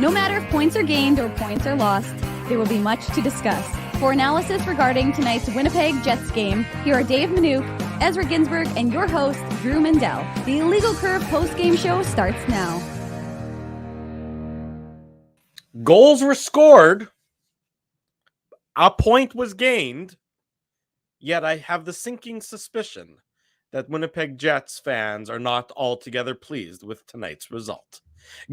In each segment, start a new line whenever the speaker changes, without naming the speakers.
No matter if points are gained or points are lost, there will be much to discuss. For analysis regarding tonight's Winnipeg Jets game, here are Dave Minuk, Ezra Ginsburg, and your host, Drew Mandel. The Illegal Curve post-game show starts now.
Goals were scored. A point was gained. Yet I have the sinking suspicion that Winnipeg Jets fans are not altogether pleased with tonight's result.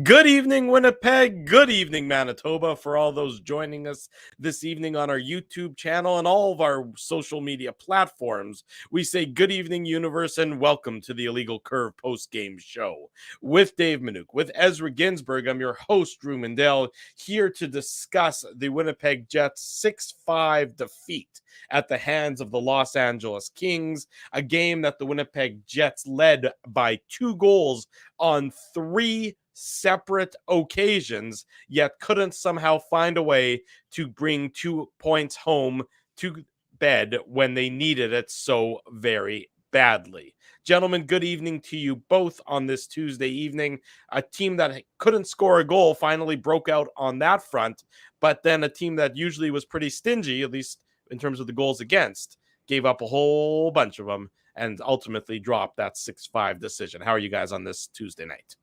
Good evening, Winnipeg. Good evening, Manitoba. For all those joining us this evening on our YouTube channel and all of our social media platforms, we say good evening, universe, and welcome to the Illegal Curve post-game show. With Dave Minuk, with Ezra Ginsburg, I'm your host, Drew Mandel, here to discuss the Winnipeg Jets 6-5 defeat at the hands of the Los Angeles Kings, a game that the Winnipeg Jets led by 2 goals on 3 separate occasions, yet couldn't somehow find a way to bring 2 points home to bed when they needed it so very badly. Gentlemen, good evening to you both on this Tuesday evening. A team that couldn't score a goal finally broke out on that front, but then a team that usually was pretty stingy, at least in terms of the goals against, gave up a whole bunch of them and ultimately dropped that 6-5 decision. How are you guys on this Tuesday night?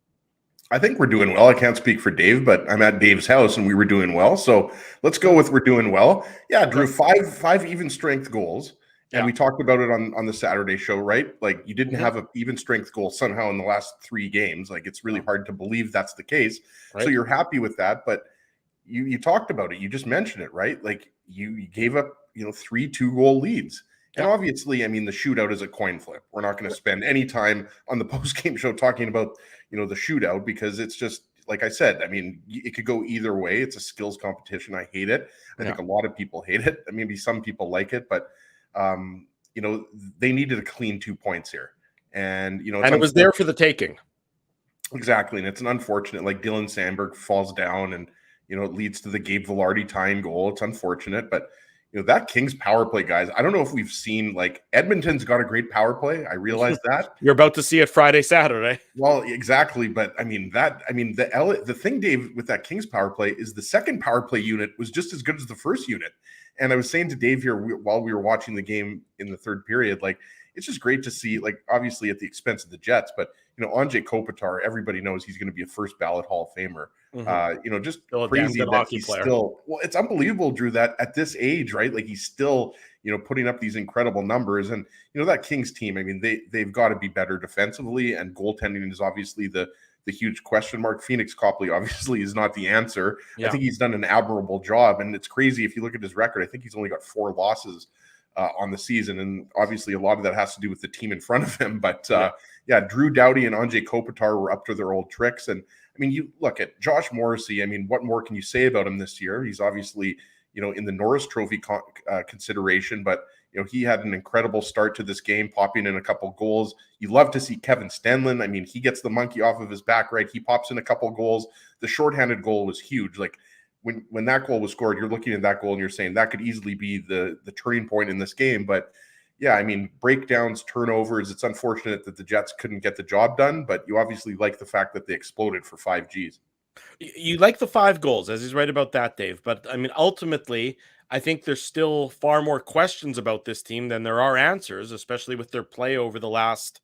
I think we're doing well. I can't speak for Dave, but I'm at Dave's house and we were doing well. So let's go with we're doing well. Yeah, Drew, five even strength goals. And we talked about it on the Saturday show, right? Like you didn't have an even strength goal somehow in the last 3 games. Like it's really hard to believe that's the case. Right. So you're happy with that. But you talked about it. You just mentioned it, right? Like you gave up, 3 2-goal leads. And obviously, I mean, the shootout is a coin flip. We're not going to spend any time on the post-game show talking about, the shootout because it's just, like I said, I mean, it could go either way. It's a skills competition. I hate it. I think a lot of people hate it. Maybe some people like it, but, they needed a clean 2 points here. And,
and it was there for the taking.
Exactly. And it's an unfortunate, like Dylan Sandberg falls down and, it leads to the Gabe Vilardi tying goal. It's unfortunate, but that Kings power play, guys, I don't know if we've seen, like, Edmonton's got a great power play. I realize that.
You're about to see it Friday, Saturday.
Well, exactly. But the thing, Dave, with that Kings power play is the second power play unit was just as good as the first unit. And I was saying to Dave here while we were watching the game in the third period, like, it's just great to see, like, obviously at the expense of the Jets, but, Andre Kopitar, everybody knows he's going to be a first ballot Hall of Famer. Just still crazy that he's player. It's unbelievable, Drew, that at this age, right? Like he's still, putting up these incredible numbers. And, that Kings team, I mean, they've got to be better defensively, and goaltending is obviously the huge question mark. Phoenix Copley obviously is not the answer. I think he's done an admirable job. And it's crazy. If you look at his record, I think he's only got 4 losses on the season. And obviously a lot of that has to do with the team in front of him. But Drew Doughty and Andre Kopitar were up to their old tricks. And I mean, you look at Josh Morrissey. I mean, what more can you say about him this year? He's obviously, in the Norris Trophy consideration, but, he had an incredible start to this game, popping in a couple goals. You love to see Kevin Stenlund. I mean, he gets the monkey off of his back, right? He pops in a couple goals. The shorthanded goal was huge. Like when that goal was scored, you're looking at that goal and you're saying that could easily be the turning point in this game. But yeah, I mean, breakdowns, turnovers, it's unfortunate that the Jets couldn't get the job done, but you obviously like the fact that they exploded for 5 Gs.
You like the 5 goals, as he's right about that, Dave. But I mean, ultimately, I think there's still far more questions about this team than there are answers, especially with their play over the last,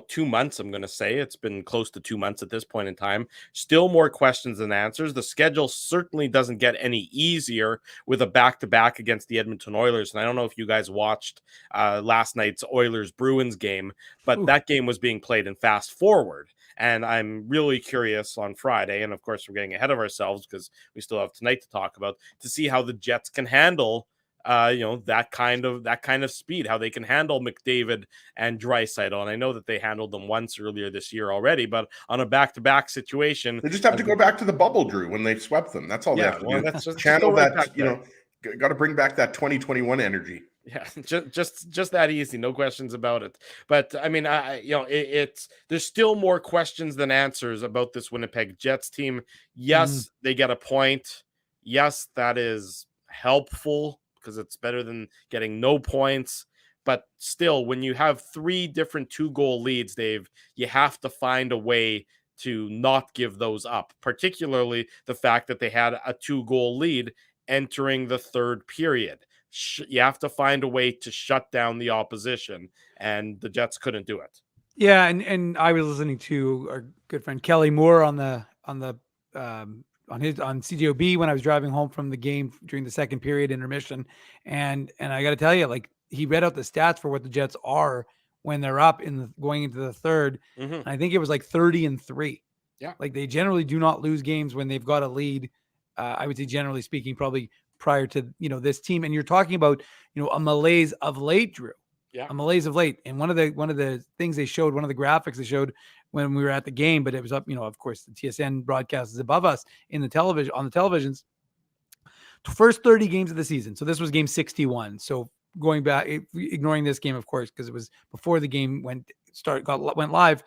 2 months. I'm going to say it's been close to 2 months at this point in time. Still more questions than answers. The schedule certainly doesn't get any easier with a back-to-back against the Edmonton Oilers. And I don't know if you guys watched last night's Oilers-Bruins game, but that game was being played in fast forward. And I'm really curious on Friday, and of course we're getting ahead of ourselves because we still have tonight to talk about, to see how the Jets can handle that kind of speed, how they can handle McDavid and Draisaitl. And I know that they handled them once earlier this year already, but on a back-to-back situation,
they just have to go back to the bubble, Drew, when they swept them. That's all they have to do.
That's just
channel that, got to bring back that 2021 energy.
Yeah, just that easy, no questions about it. But I mean, there's still more questions than answers about this Winnipeg Jets team. Yes, they get a point. Yes, that is helpful because it's better than getting no points. But still, when you have 3 different 2-goal leads, Dave, you have to find a way to not give those up, particularly the fact that they had a 2-goal lead entering the third period. You have to find a way to shut down the opposition, and the Jets couldn't do it.
Yeah, and I was listening to our good friend Kelly Moore on CJOB when I was driving home from the game during the second period intermission, and I got to tell you, like, he read out the stats for what the Jets are when they're up going into the third. And I think it was like 30-3.
Yeah,
like they generally do not lose games when they've got a lead. I would say, generally speaking, probably prior to this team. And you're talking about a malaise of late, Drew.
Yeah,
a malaise of late. And one of the things they showed, one of the graphics they showed when we were at the game, but it was up, of course, the TSN broadcast is above us on the televisions. First 30 games of the season. So this was game 61. So going back, ignoring this game, of course, because it was before the game went live.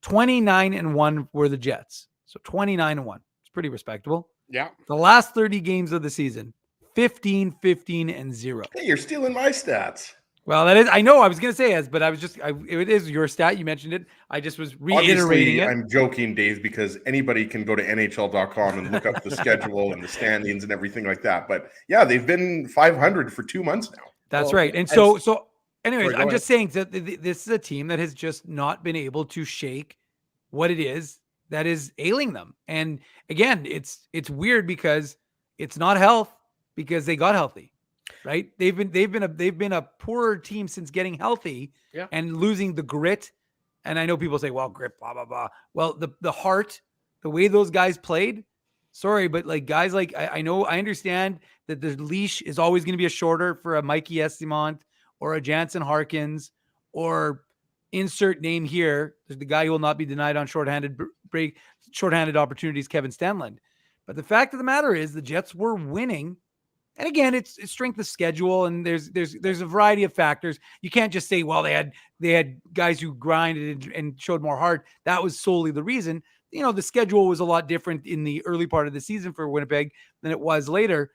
29-1 were the Jets. So 29-1. It's pretty respectable.
Yeah.
The last 30 games of the season, 15-15-0.
Hey, you're stealing my stats.
Well, that is, I know I was going to say it, but it is your stat. You mentioned it. I just was reiterating it.
I'm joking, Dave, because anybody can go to NHL.com and look up the schedule and the standings and everything like that. But yeah, they've been 500 for 2 months now.
That's right. And so anyways, I'm just saying that this is a team that has just not been able to shake what it is that is ailing them. And again, it's weird because it's not health, because they got healthy. Right. They've been a poorer team since getting healthy and losing the grit. And I know people say, well, grit, blah, blah, blah. Well, the heart, the way those guys played, sorry, but like guys, like I understand that the leash is always going to be a shorter for a Mikey Estimont or a Jansen Harkins or insert name here. There's the guy who will not be denied on shorthanded opportunities, Kevin Stanley. But the fact of the matter is the Jets were winning. And again, it's strength of schedule, and there's a variety of factors. You can't just say, well, they had guys who grinded and showed more heart. That was solely the reason. The schedule was a lot different in the early part of the season for Winnipeg than it was later.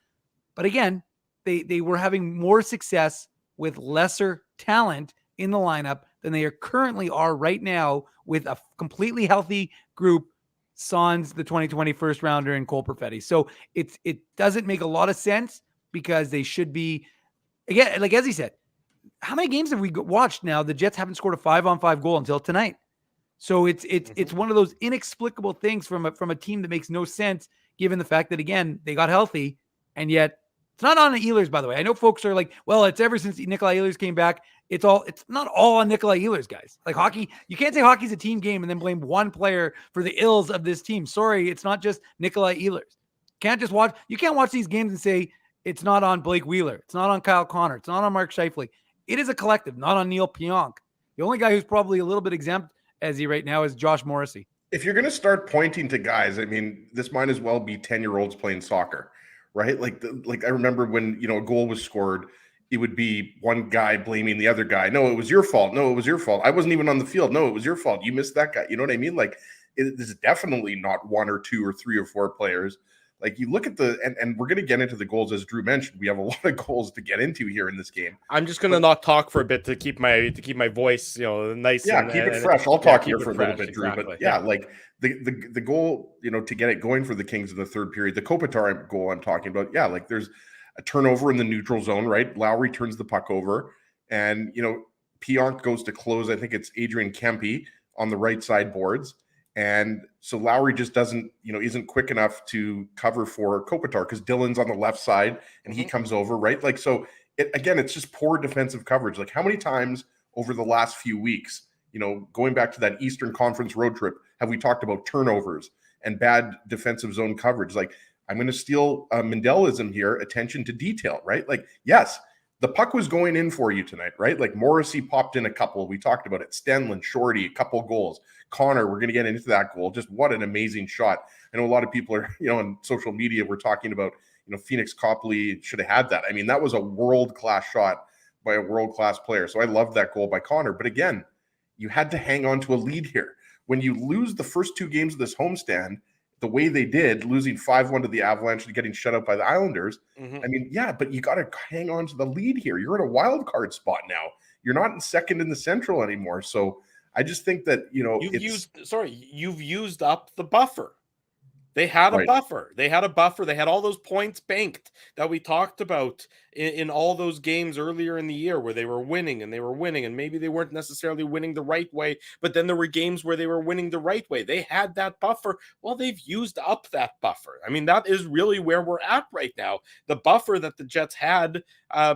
But again, they were having more success with lesser talent in the lineup than they currently are right now with a completely healthy group. Sans, the 2020 first rounder, and Cole Perfetti. So it doesn't make a lot of sense, because they should be, again, like as he said, how many games have we watched now? The Jets haven't scored a 5-on-5 goal until tonight. So it's one of those inexplicable things from a team that makes no sense, given the fact that, again, they got healthy, and yet it's not on the Ehlers, by the way. I know folks are like, well, it's ever since Nikolai Ehlers came back. It's not all on Nikolai Ehlers, guys. Like hockey, you can't say hockey's a team game and then blame one player for the ills of this team. Sorry, it's not just Nikolai Ehlers. You can't watch these games and say it's not on Blake Wheeler. It's not on Kyle Connor. It's not on Mark Scheifele. It is a collective, not on Neil Pionk. The only guy who's probably a little bit exempt as he right now is Josh Morrissey.
If you're going to start pointing to guys, I mean, this might as well be 10-year-olds playing soccer, right? Like I remember when, a goal was scored, it would be one guy blaming the other guy. No, it was your fault. No, it was your fault. I wasn't even on the field. No, it was your fault. You missed that guy. You know what I mean? Like, this is definitely not one or two or three or four players. Like, you look at and we're going to get into the goals, as Drew mentioned. We have a lot of goals to get into here in this game.
I'm just going to not talk for a bit to keep my voice, nice.
Yeah, keep it fresh. I'll talk here for a little bit, Drew. Exactly. But yeah, like the goal, to get it going for the Kings in the third period, the Kopitar goal I'm talking about. Yeah, like there's a turnover in the neutral zone, right? Lowry turns the puck over, and Pionk goes to close. I think it's Adrian Kempe on the right side boards. And so Lowry just isn't quick enough to cover for Kopitar because Dylan's on the left side and he comes over, right? Like, so it's just poor defensive coverage. Like, how many times over the last few weeks, going back to that Eastern Conference road trip, have we talked about turnovers and bad defensive zone coverage? Like, I'm going to steal Mandelism here, attention to detail, right? Like, yes, the puck was going in for you tonight, right? Like, Morrissey popped in a couple. We talked about it. Stanley, Shorty, a couple goals. Connor, we're going to get into that goal. Just what an amazing shot. I know a lot of people are, on social media, we're talking about, Phoenix Copley should have had that. I mean, that was a world-class shot by a world-class player. So I loved that goal by Connor. But again, you had to hang on to a lead here. When you lose the first two games of this homestand, the way they did, losing 5-1 to the Avalanche and getting shut out by the Islanders, I mean, yeah, but you got to hang on to the lead here. You're in a wild card spot now. You're not in second in the Central anymore. So I just think that,
you've used up the buffer. They had a
Right.
buffer. They had all those points banked that we talked about in all those games earlier in the year where they were winning, and maybe they weren't necessarily winning the right way, but then there were games where they were winning the right way. They had that buffer. Well, they've used up that buffer. I mean, that is really where we're at right now. The buffer that the Jets had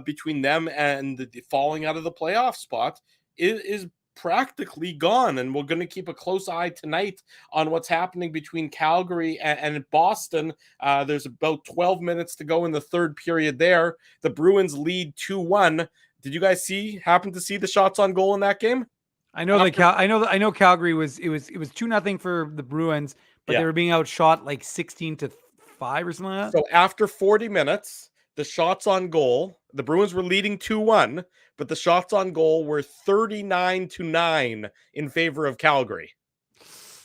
between them and the falling out of the playoff spot is practically gone, and we're going to keep a close eye tonight on what's happening between Calgary and Boston. There's about 12 minutes to go in the third period there. The Bruins lead 2-1. Did you guys happen to see the shots on goal in that game?
I know I know Calgary was 2-0 for the Bruins, but they were being outshot like 16-5 or something like that.
So after 40 minutes, the shots on goal, the Bruins were leading 2-1, but the shots on goal were 39-9 in favor of Calgary.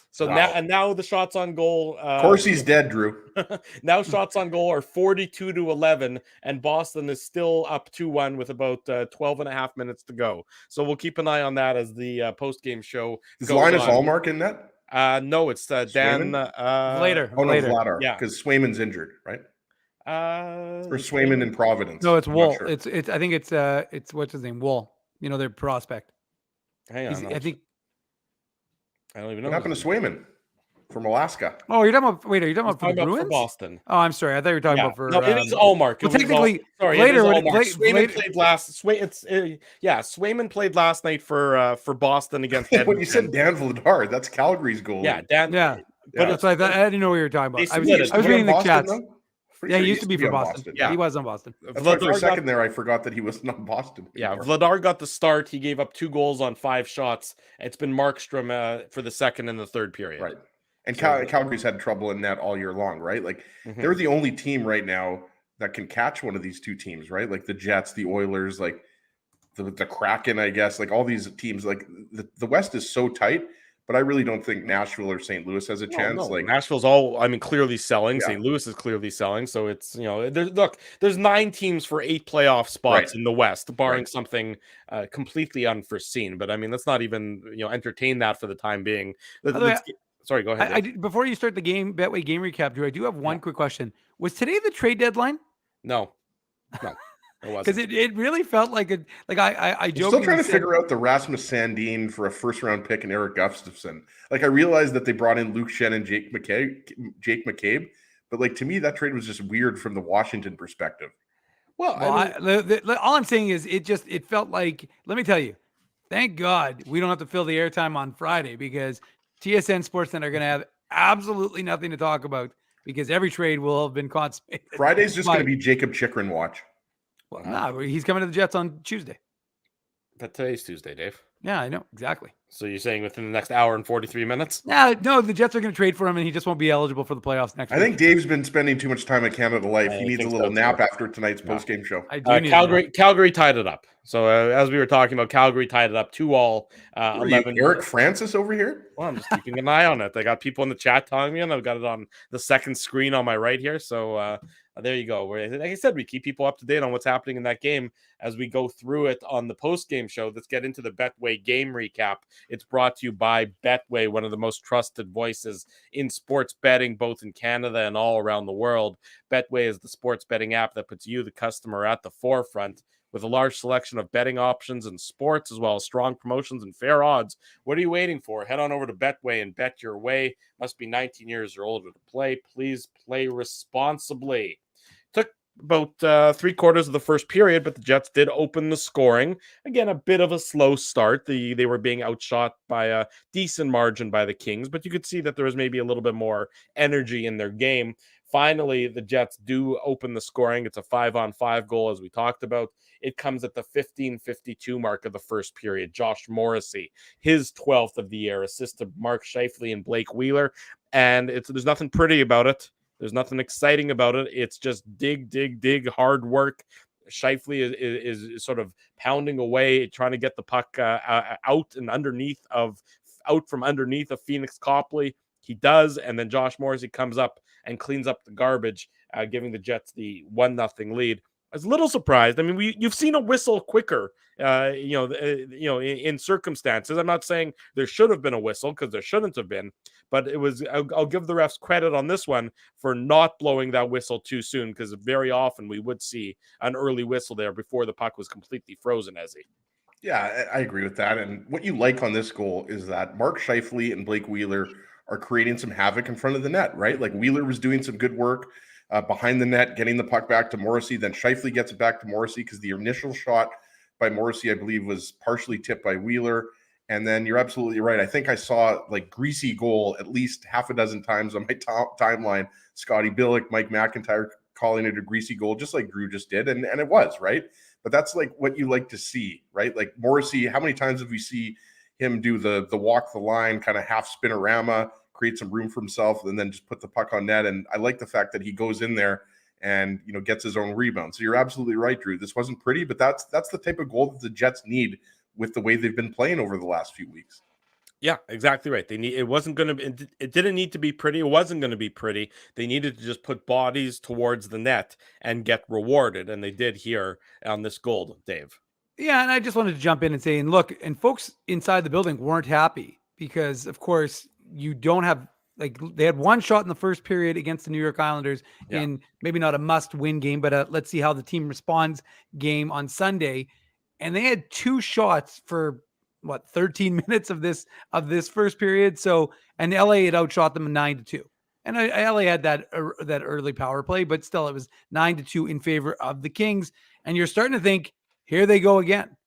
So now the shots on goal.
Of course, he's dead, Drew.
Now shots on goal are 42-11, and Boston is still up 2-1 with about 12 and a half minutes to go. So we'll keep an eye on that as the post-game show
Is Linus Allmark in that?
No, it's Dan
later.
Oh, no, Vladar.
Yeah,
because Swayman's injured, right? Or Swayman in Providence.
No, it's Wool. Sure. It's I think it's what's his name? Wool. You know, their prospect.
Hang on. I don't even know.
What happened to Swayman from Alaska?
Oh, you're talking about? Wait, are you talking about for the Bruins?
For Boston.
Oh, I'm sorry. I thought you were talking about for.
No, it is Allmark.
Well, technically, later.
Swayman played last. Swayman played last night for Boston against Edmonton.
When you said Dan Vladar, that's Calgary's goal.
Yeah, Dan.
Yeah, but that's I didn't know what you were talking about. I was reading the chats. Yeah, he used to be for Boston. Yeah, he was on Boston.
For a second there, I forgot that he was not Boston anymore.
Yeah, Vladar got the start. He gave up 2 goals on 5 shots. It's been Markstrom for the second and the third period.
Right. And Calgary's had trouble in that all year long, right? Like, they're the only team right now that can catch one of these two teams, right? Like the Jets, the Oilers, like the Kraken, I guess. Like all these teams, like the West is so tight. But I really don't think Nashville or St. Louis has a chance.
No.
Like
Nashville's clearly selling. Yeah. St. Louis is clearly selling. So it's, there's 9 teams for 8 playoff spots in the West, barring something completely unforeseen. But I mean, let's not even, entertain that for the time being. Sorry, go ahead.
Before you start the Betway game recap, Drew, I do have one quick question. Was today the trade deadline?
No.
Because it really felt like I
joke. Still trying to figure out the Rasmus Sandin for a first-round pick and Eric Gustafsson. Like I realized that they brought in Luke Shen and Jake McCabe, but like to me that trade was just weird from the Washington perspective.
Well, all I'm saying is it felt like, let me tell you, thank God we don't have to fill the airtime on Friday because TSN Sportsnet are going to have absolutely nothing to talk about because every trade will have been consummated.
Friday's just going to be Jacob Chikrin watch.
Well, no, he's coming to the Jets on Tuesday.
But today's Tuesday, Dave.
Yeah, I know. Exactly.
So you're saying within the next hour and 43 minutes?
No, the Jets are going to trade for him, and he just won't be eligible for the playoffs next week.
I think Dave's been spending too much time at Canada Life. He needs a little nap after tonight's post-game show.
Calgary tied it up. So as we were talking about, Calgary tied it up 2-2.
11. Eric Francis over here?
Well, I'm just keeping an eye on it. I got people in the chat telling me, and I've got it on the second screen on my right here. So there you go. Like I said, we keep people up to date on what's happening in that game as we go through it on the post-game show. Let's get into the Betway game recap. It's brought to you by Betway, one of the most trusted voices in sports betting, both in Canada and all around the world. Betway is the sports betting app that puts you, the customer, at the forefront. With a large selection of betting options and sports, as well as strong promotions and fair odds. What are you waiting for? Head on over to Betway and bet your way. Must be 19 years or older to play. Please play responsibly. Took about 3/4 of the first period, but the Jets did open the scoring. Again, a bit of a slow start. They were being outshot by a decent margin by the Kings, but you could see that there was maybe a little bit more energy in their game. Finally, the Jets do open the scoring. It's a 5-on-5 goal, as we talked about. It comes at the 15:52 mark of the first period. Josh Morrissey, his 12th of the year, assisted Mark Scheifele and Blake Wheeler. And there's nothing pretty about it. There's nothing exciting about it. It's just dig, hard work. Scheifele is sort of pounding away, trying to get the puck out from underneath of Phoenix Copley. He does, and then Josh Morrissey comes up and cleans up the garbage, giving the Jets the 1-0 lead. I was a little surprised. I mean, you've seen a whistle quicker, in circumstances. I'm not saying there should have been a whistle because there shouldn't have been, but it was. I'll give the refs credit on this one for not blowing that whistle too soon, because very often we would see an early whistle there before the puck was completely frozen.
Yeah, I agree with that. And what you like on this goal is that Mark Scheifele and Blake Wheeler are creating some havoc in front of the net, right? Like Wheeler was doing some good work behind the net, getting the puck back to Morrissey. Then Scheifele gets it back to Morrissey because the initial shot by Morrissey, I believe, was partially tipped by Wheeler. And then you're absolutely right. I think I saw like greasy goal at least half a dozen times on my timeline. Scotty Billick, Mike McIntyre calling it a greasy goal, just like Drew just did. And it was, right? But that's like what you like to see, right? Like Morrissey, how many times have we see him do the walk the line, kind of half spinorama, create some room for himself, and then just put the puck on net? And I like the fact that he goes in there and, gets his own rebound. So you're absolutely right, Drew. This wasn't pretty, but that's the type of goal that the Jets need with the way they've been playing over the last few weeks.
Yeah, exactly right. It didn't need to be pretty. It wasn't going to be pretty. They needed to just put bodies towards the net and get rewarded. And they did here on this goal, Dave.
Yeah. And I just wanted to jump in and say, and look, and folks inside the building weren't happy because of course you don't have, like, they had one shot in the first period against the New York Islanders in maybe not a must win game, but let's see how the team responds game on Sunday. And they had two shots for 13 minutes of this first period. So, and LA had outshot them 9-2. And LA had that early power play, but still it was 9-2 in favor of the Kings. And you're starting to think, here they go again.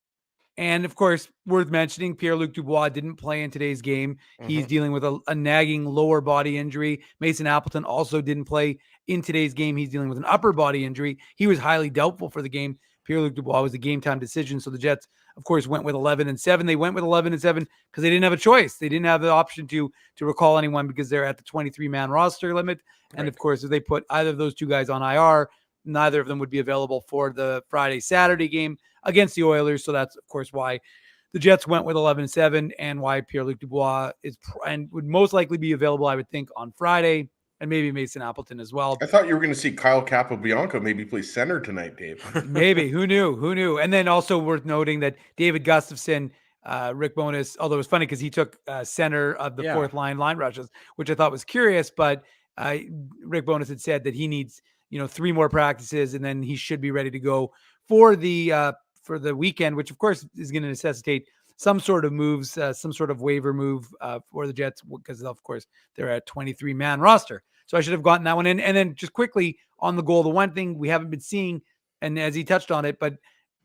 And of course, worth mentioning, Pierre-Luc Dubois didn't play in today's game. Mm-hmm. He's dealing with a nagging lower body injury. Mason Appleton also didn't play in today's game. He's dealing with an upper body injury. He was highly doubtful for the game. Pierre-Luc Dubois was a game time decision. So the Jets, of course, went with 11-7. They went with 11-7 because they didn't have a choice. They didn't have the option to recall anyone because they're at the 23-man roster limit. Right. And of course, if they put either of those two guys on IR, neither of them would be available for the Friday-Saturday game against the Oilers. So that's, of course, why the Jets went with 11-7 and why Pierre-Luc Dubois would most likely be available, I would think, on Friday. And maybe Mason Appleton as well.
I thought you were going to see Kyle Capobianco maybe play center tonight, Dave.
Maybe. Who knew? And then also worth noting that David Gustafson, Rick Bowness, although it was funny because he took center of the fourth line rushes, which I thought was curious. But Rick Bowness had said that he needs 3 more practices and then he should be ready to go for the weekend, which of course is going to necessitate some sort of moves, some sort of waiver move for the Jets because of course they're at 23-man roster. So I should have gotten that one in. And then just quickly on the goal, the one thing we haven't been seeing, and as he touched on it, but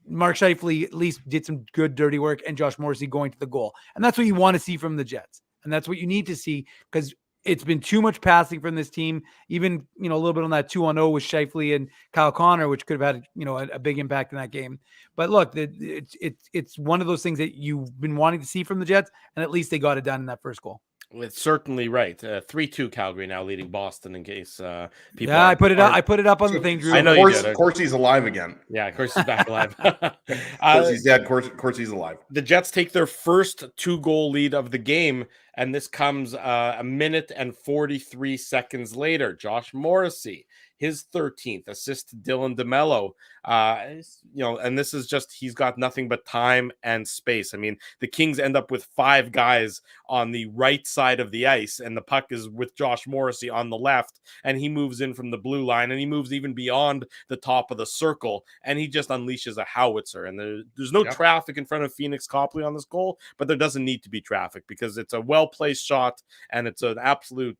Mark Scheifele at least did some good dirty work and Josh Morrissey going to the goal. And that's what you want to see from the Jets. And that's what you need to see because it's been too much passing from this team, even, a little bit on that 2-on-0 with Scheifele and Kyle Connor, which could have had, a big impact in that game. But look, it's one of those things that you've been wanting to see from the Jets, and at least they got it done in that first goal.
It's certainly right. 3-2 Calgary now leading Boston in case people.
Yeah, I put it up on the thing, Drew.
I know you did. Of course he's alive again.
Yeah, of course he's back alive.
Of course he's dead. Of course he's alive.
The Jets take their first 2-goal lead of the game, and this comes a minute and 43 seconds later. Josh Morrissey, his 13th assist to Dylan DeMello. And this is just, he's got nothing but time and space. I mean, the Kings end up with 5 guys on the right side of the ice, and the puck is with Josh Morrissey on the left, and he moves in from the blue line, and he moves even beyond the top of the circle, and he just unleashes a howitzer. And there's no traffic in front of Phoenix Copley on this goal, but there doesn't need to be traffic because it's a well-placed shot, and it's an absolute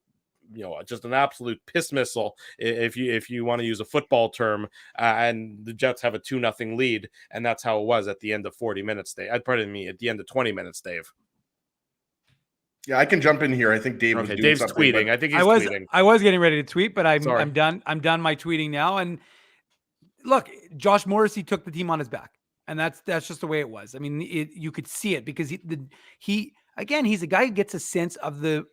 just an absolute piss missile if you want to use a football term, and the Jets have a 2-0 lead, and that's how it was at the end of 40 minutes, Dave. At the end of 20 minutes, Dave.
Yeah, I can jump in here. I think Dave was doing
Dave's
something,
tweeting. I think he's tweeting.
I was getting ready to tweet, but I'm done. I'm done my tweeting now. And look, Josh Morrissey took the team on his back, and that's just the way it was. I mean, you could see it because he's a guy who gets a sense of the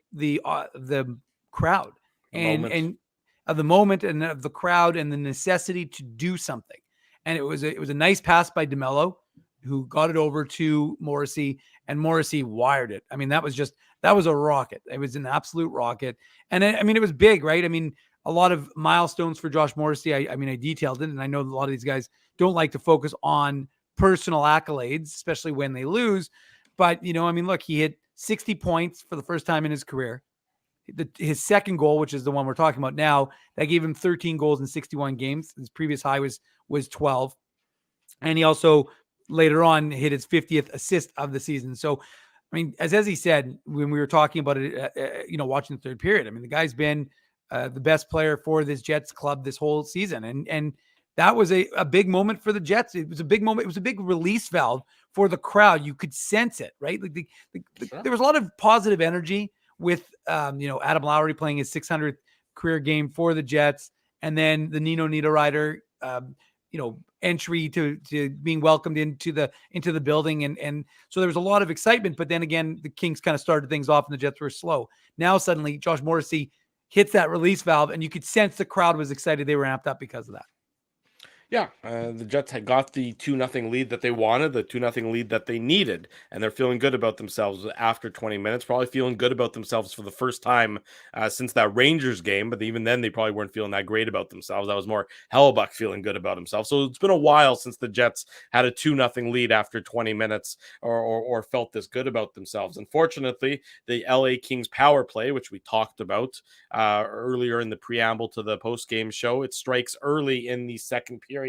crowd and of the moment and of the crowd and the necessity to do something. And it was a nice pass by DeMello, who got it over to Morrissey, and Morrissey wired it. I mean, that was a rocket. It was an absolute rocket. And it was big, right? I mean, a lot of milestones for Josh Morrissey. I mean, I detailed it, and I know a lot of these guys don't like to focus on personal accolades, especially when they lose. But, I mean, look, he hit 60 points for the first time in his career. His second goal, which is the one we're talking about now, that gave him 13 goals in 61 games. His previous high was 12. And he also later on hit his 50th assist of the season. So, I mean, as he said, when we were talking about it, watching the third period, I mean, the guy's been the best player for this Jets club this whole season. And that was a big moment for the Jets. It was a big moment. It was a big release valve for the crowd. You could sense it, right? Like there was a lot of positive energy with, Adam Lowry playing his 600th career game for the Jets. And then the Nino Niederreiter, entry to being welcomed into the building. And so there was a lot of excitement, but then again, the Kings kind of started things off and the Jets were slow. Now suddenly Josh Morrissey hits that release valve and you could sense the crowd was excited. They were amped up because of that.
Yeah, the Jets had got the 2-0 lead that they wanted, the 2-0 lead that they needed, and they're feeling good about themselves after 20 minutes, probably feeling good about themselves for the first time since that Rangers game, but even then they probably weren't feeling that great about themselves. That was more Hellebuck feeling good about himself. So it's been a while since the Jets had a 2-0 lead after 20 minutes or felt this good about themselves. Unfortunately, the LA Kings power play, which we talked about earlier in the preamble to the post-game show, it strikes early in the second period.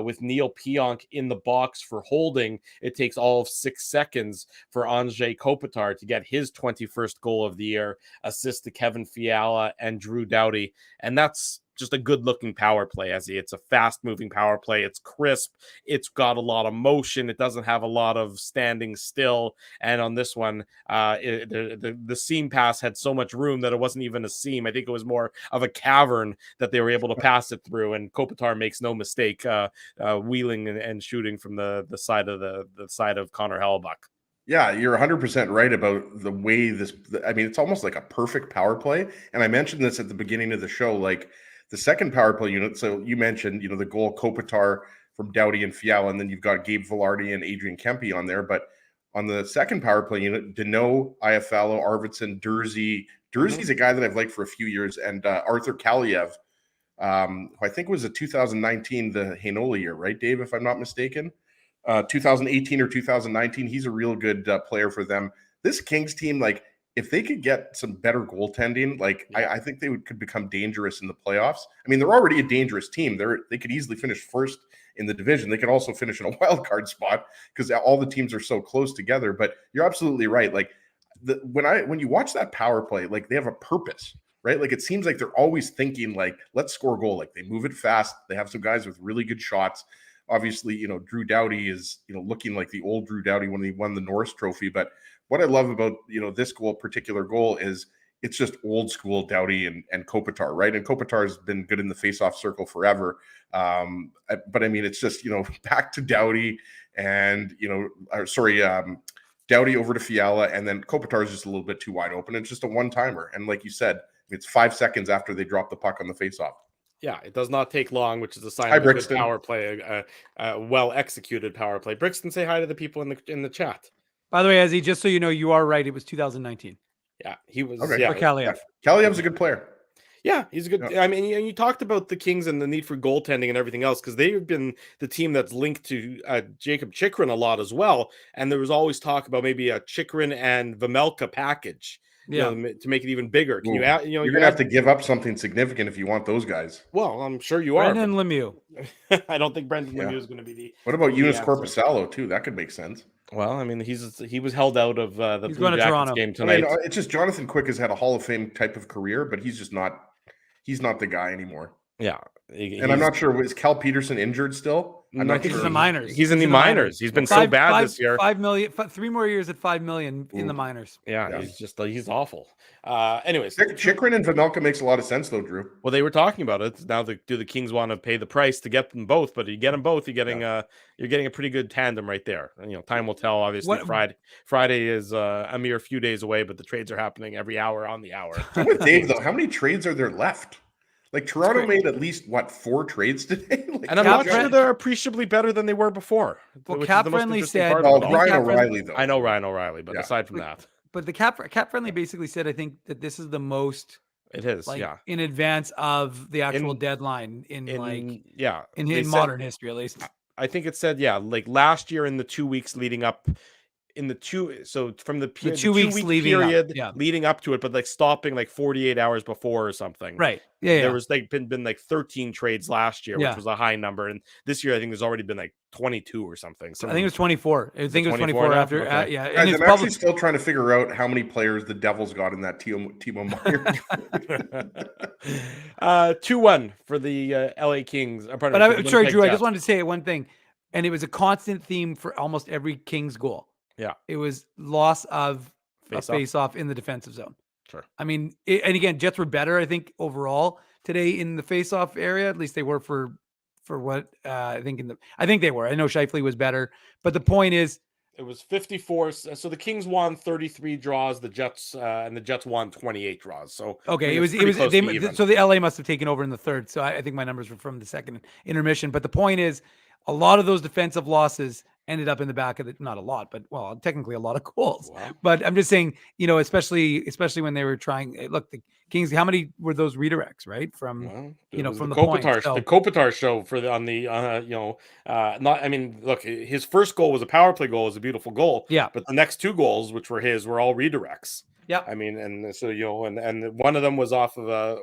With Neil Pionk in the box for holding. It takes all of 6 seconds for Andrei Kopitar to get his 21st goal of the year, assist to Kevin Fiala and Drew Doughty. And that's just a good-looking power play, it's a fast-moving power play. It's crisp. It's got a lot of motion. It doesn't have a lot of standing still. And on this one, the seam pass had so much room that it wasn't even a seam. I think it was more of a cavern that they were able to pass it through. And Kopitar makes no mistake, wheeling and shooting from the side of the side of Connor Hellebuck.
Yeah, you're 100% right about the way it's almost like a perfect power play. And I mentioned this at the beginning of the show, like the second power play unit. So you mentioned, the goal Kopitar from Doughty and Fiala, and then you've got Gabe Vilardi and Adrian Kempe on there. But on the second power play unit, Deneau, Iafallo, Arvidsson, Dursey. Dursey's a guy that I've liked for a few years, and Arthur Kaliev, who I think was a 2019, the Heinola year, right, Dave, if I'm not mistaken? 2018 or 2019, he's a real good player for them. This Kings team, like, if they could get some better goaltending, I think they could become dangerous in the playoffs. I mean, they're already a dangerous team. They could easily finish first in the division. They could also finish in a wild card spot because all the teams are so close together. But you're absolutely right. Like when you watch that power play, like they have a purpose, right? Like it seems like they're always thinking like, let's score a goal. Like they move it fast. They have some guys with really good shots. Obviously, Drew Doughty is, looking like the old Drew Doughty when he won the Norris Trophy. But what I love about, this particular goal is it's just old school Doughty and Kopitar, right? And Kopitar has been good in the faceoff circle forever. But I mean, it's just, back to Doughty and, Doughty over to Fiala, and then Kopitar is just a little bit too wide open. It's just a one-timer. And like you said, it's 5 seconds after they drop the puck on the faceoff.
Yeah, it does not take long, which is a sign of a good power play, a well-executed power play. Brixton, say hi to the people in the chat.
By the way, Ezzy, just so you know, you are right. It was 2019.
Yeah, he was.
Okay.
Yeah,
Kaliev.
Yeah. Kalyev's a good player.
Yeah, he's a good. Yeah. I mean, you talked about the Kings and the need for goaltending and everything else because they've been the team that's linked to Jacob Chychrun a lot as well. And there was always talk about maybe a Chychrun and Vejmelka package. To make it even bigger. Can you add,
you're gonna have to give up something significant if you want those guys.
Well, I'm sure you are.
Brendan Lemieux.
I don't think Brendan Lemieux is going to be the.
What about Eunice Corpusalo too? That could make sense.
Well, I mean, he was held out of the Blue Jackets game tonight.
I mean, it's just Jonathan Quick has had a Hall of Fame type of career, but he's just not. He's not the guy anymore.
Yeah,
and I'm not sure. Is Cal Peterson injured still? I'm not sure.
He's in the minors.
He's in the minors. He's been so bad this year.
$5 million, 3 more years at $5 million in the minors.
Yeah, he's awful. Anyways,
Chychrun and Vejmelka makes a lot of sense though, Drew.
Well, they were talking about it. Now, do the Kings want to pay the price to get them both? But if you get them both, you're getting a pretty good tandem right there. And, time will tell. Obviously, Friday is a mere few days away, but the trades are happening every hour on the hour.
With Dave though, how many trades are there left? Like Toronto made at least 4 trades today,
and I'm not sure they're appreciably better than they were before.
Well, Cap Friendly said,
Ryan O'Reilly though.
I know Ryan O'Reilly, but aside from that,
but the Cap Friendly basically said, I think that this is the most
It is,
like
yeah.
in advance of the actual
In-
deadline in
They said-
modern history, at least.
I think it said, like last year in the 2 weeks leading up from the
2 weeks
2 week
leading up,
period
yeah.
leading up to it, but like stopping like 48 hours before or something.
Right. Yeah.
There was like been like 13 trades last year,
Yeah.
which was a high number. And this year, I think there's already been like 22 or something.
I think it was 24. I think it was 24
now?
after.
Okay.
Yeah.
Guys,
And it's
I'm actually still trying to figure out how many players the Devils got in that Timo
Meyer. 2-1 for the LA Kings.
Sorry, Drew, I just wanted to say one thing. And it was a constant theme for almost every Kings goal.
Yeah.
It was loss of a
Face-off.
face-off in the defensive zone.
Sure.
I mean, and again, Jets were better, I think, overall today in the face-off area. At least they were for what I think they were. I know Scheifele was better, but the point is,
it was 54. So the Kings won 33 draws. The Jets won 28 draws. So
okay,
I mean,
so the LA must have taken over in the third. So I think my numbers were from the second intermission. But the point is, a lot of those defensive losses ended up in the back of not a lot, but technically a lot of goals.
Wow.
But I'm just saying, especially when they were trying. Look, the Kings. How many were those redirects? Right from from the
Kopitar,
point.
The Kopitar show look, his first goal was a power play goal. It was a beautiful goal.
Yeah.
But the next two goals, which were his, were all redirects.
Yeah.
I mean, and so and one of them was off of a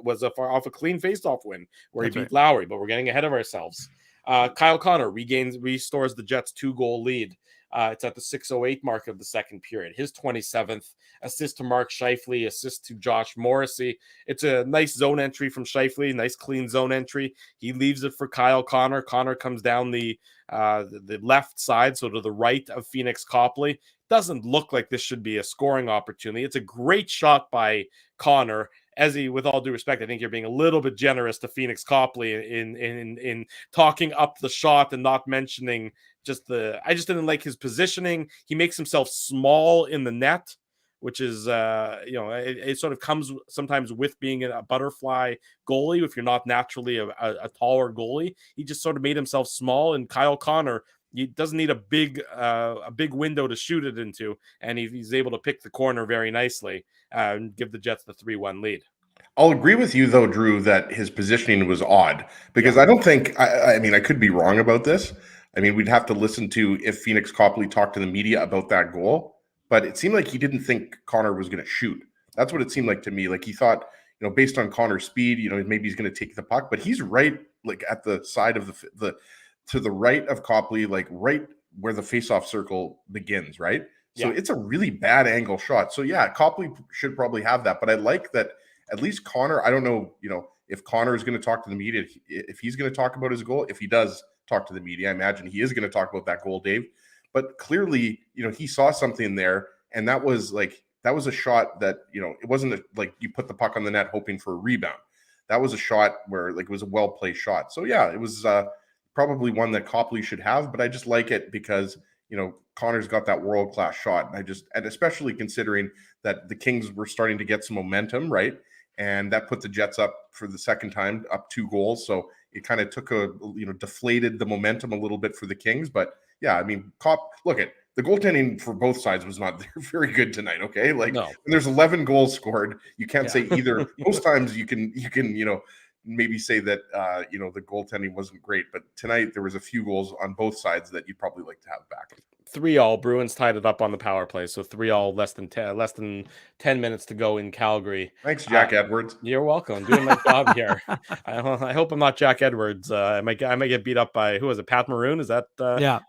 clean faceoff win where he beat Lowry. But we're getting ahead of ourselves. Kyle Connor restores the Jets' 2-goal lead. It's at the 6:08 mark of the second period. His 27th assist to Mark Scheifele, assist to Josh Morrissey. It's a nice zone entry from Scheifele, nice clean zone entry. He leaves it for Kyle Connor. Connor comes down the left side, so to the right of Phoenix Copley. Doesn't look like this should be a scoring opportunity. It's a great shot by Connor. With all due respect, I think you're being a little bit generous to Phoenix Copley in talking up the shot and not mentioning I just didn't like his positioning. He makes himself small in the net, which is, it sort of comes sometimes with being a butterfly goalie. If you're not naturally a taller goalie, he just sort of made himself small. And Kyle Connor, he doesn't need a big window to shoot it into, and he's able to pick the corner very nicely and give the Jets the 3-1 lead.
I'll agree with you, though, Drew, that his positioning was odd because I don't think, I mean, I could be wrong about this. I mean, we'd have to listen to if Phoenix Copley talked to the media about that goal, but it seemed like he didn't think Connor was going to shoot. That's what it seemed like to me. Like he thought, based on Connor's speed, maybe he's going to take the puck, but he's right, like at the side of to the right of Copley, like right where the faceoff circle begins, right? So it's a really bad angle shot. So yeah, Copley should probably have that, but I like that at least Connor, I don't know, if Connor is going to talk to the media, if he's going to talk about his goal, if he does talk to the media, I imagine he is going to talk about that goal, Dave. But clearly, he saw something there, and that was a shot that, it wasn't like you put the puck on the net hoping for a rebound. That was a shot where it was a well-placed shot. So yeah, it was probably one that Copley should have, but I just like it because, Connor's got that world-class shot. And especially considering that the Kings were starting to get some momentum, right? And that put the Jets up for the second time, up 2 goals. So it kind of took deflated the momentum a little bit for the Kings. But yeah, I mean, look at the goaltending for both sides was not very good tonight. Okay. Like when there's 11 goals scored, you can't say either. Most times you can, maybe say that, the goaltending wasn't great, but tonight there was a few goals on both sides that you'd probably like to have back.
3-3. Bruins tied it up on the power play. So 3-3, less than 10 minutes to go in Calgary.
Thanks, Jack Edwards.
You're welcome. I'm doing my job here. I hope I'm not Jack Edwards. I might get beat up by, who was it? Pat Maroon? Is that? Yeah.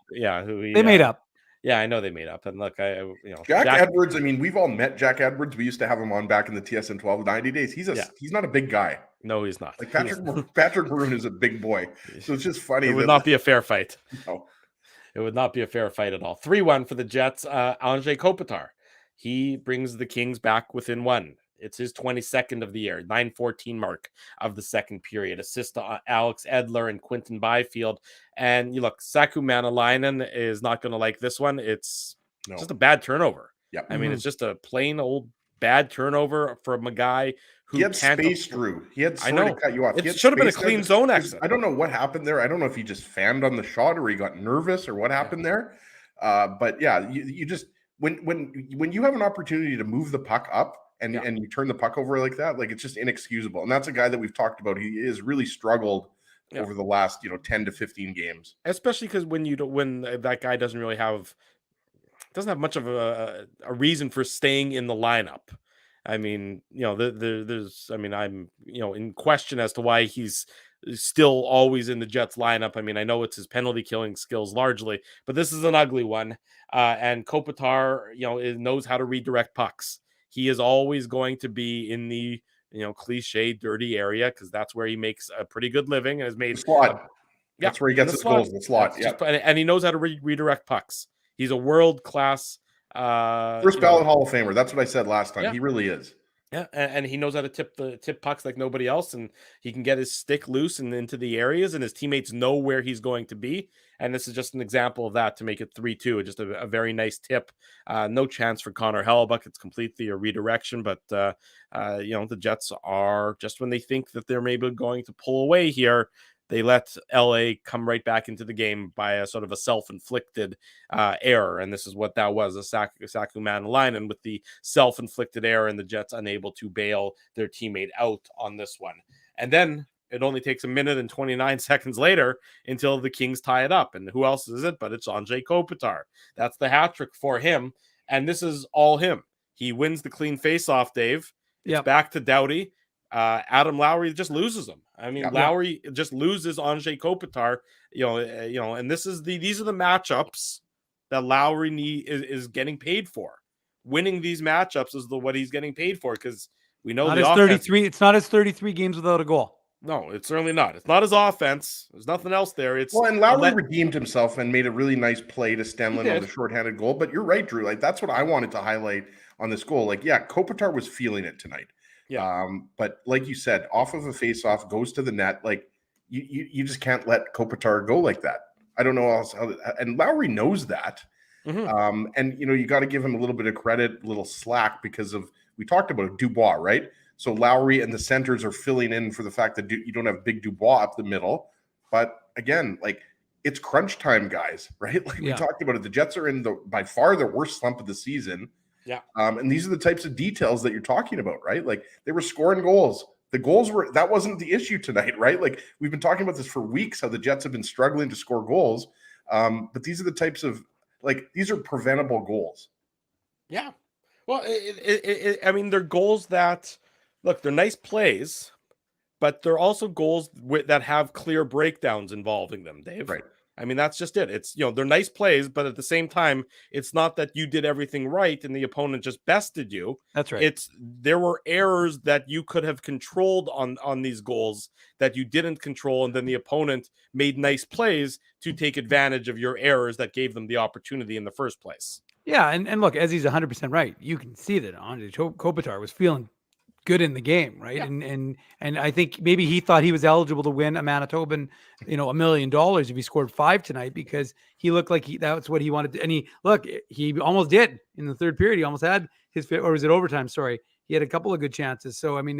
They made up.
Yeah, I know they made up. And look,
Jack Edwards. I mean, we've all met Jack Edwards. We used to have him on back in the TSN 12 90 days. He's not a big guy.
No, he's not.
Like Patrick Maroon is a big boy. So it's just funny.
It would not be a fair fight.
No.
It would not be a fair fight at all. 3-1 for the Jets. Andrei Kopitar. He brings the Kings back within 1. It's his 22nd of the year, 9:14 mark of the second period. Assist to Alex Edler and Quinton Byfield. And you look, Saku Manalainen is not going to like this one. It's just a bad turnover.
Yeah,
I mean, it's just a plain old bad turnover from a guy who
he had space, Drew. He had.
I know.
To cut you off.
It should have been a clean zone exit.
I don't know what happened there. I don't know if he just fanned on the shot or he got nervous or what happened there. But yeah, you just when you have an opportunity to move the puck up, and you turn the puck over like that, like it's just inexcusable. And that's a guy that we've talked about. He has really struggled over the last 10 to 15 games,
especially because when that guy doesn't have much of a reason for staying in the lineup. I mean, I'm in question as to why he's still always in the Jets lineup. I mean, I know it's his penalty killing skills largely, but this is an ugly one. And Kopitar, knows how to redirect pucks. He is always going to be in the cliche dirty area because that's where he makes a pretty good living and has made
the slot. That's where he gets his goals. The slot,
and he knows how to redirect pucks. He's a world class
first ballot Hall of Famer. That's what I said last time. He really is.
Yeah, and he knows how to tip pucks like nobody else, and he can get his stick loose and into the areas, and his teammates know where he's going to be. And this is just an example of that to make it 3-2. Just a very nice tip. No chance for Connor Hellebuck. It's completely a redirection, but the Jets are, just when they think that they're maybe going to pull away here, they let LA come right back into the game by a sort of a self-inflicted error. And this is what that was, a Saku Manalainen with the self-inflicted error, and the Jets unable to bail their teammate out on this one. And then it only takes a minute and 29 seconds later until the Kings tie it up. And who else is it? But it's Andrei Kopitar. That's the hat trick for him. And this is all him. He wins the clean face-off, Dave. It's back to Doughty. Adam Lowry just loses him. I mean, Lowry just loses Andrei Kopitar, and these are the matchups that Lowry is getting paid for. Winning these matchups is what he's getting paid for, because we know
not his 33. It's not his 33 games without a goal.
No, it's certainly not. It's not his offense. There's nothing else there.
And Lowry redeemed himself and made a really nice play to Stanley on the shorthanded goal. But you're right, Drew. Like, that's what I wanted to highlight on this goal. Like, Kopitar was feeling it tonight. Yeah. But like you said, off of a face-off, goes to the net. Like, you just can't let Kopitar go like that. I don't know how, and Lowry knows that. Mm-hmm. And you got to give him a little bit of credit, a little slack, because we talked about it, Dubois, right? So Lowry and the centers are filling in for the fact that you don't have big Dubois up the middle. But again, like, it's crunch time, guys, right? Like we talked about it. The Jets are in by far the worst slump of the season. Yeah. And these are the types of details that you're talking about, right? Like, they were scoring goals. The goals that wasn't the issue tonight, right? Like, we've been talking about this for weeks, how the Jets have been struggling to score goals. But these are the types of, these are preventable goals.
Yeah. Well, I mean, they're goals that, look, they're nice plays, but they're also goals that have clear breakdowns involving them, Dave.
Right.
I mean, that's just it. It's, they're nice plays, but at the same time, it's not that you did everything right and the opponent just bested you.
That's right.
There were errors that you could have controlled on these goals that you didn't control, and then the opponent made nice plays to take advantage of your errors that gave them the opportunity in the first place.
Yeah, and look, as he's 100% right, you can see that Andrei Kopitar was feeling good in the game, right? Yeah. And I think maybe he thought he was eligible to win a Manitoban, $1 million if he scored 5 tonight, because he looked like that's what he wanted to. And he almost did in the third period. He almost had his, or was it overtime? Sorry, he had a couple of good chances. So I mean,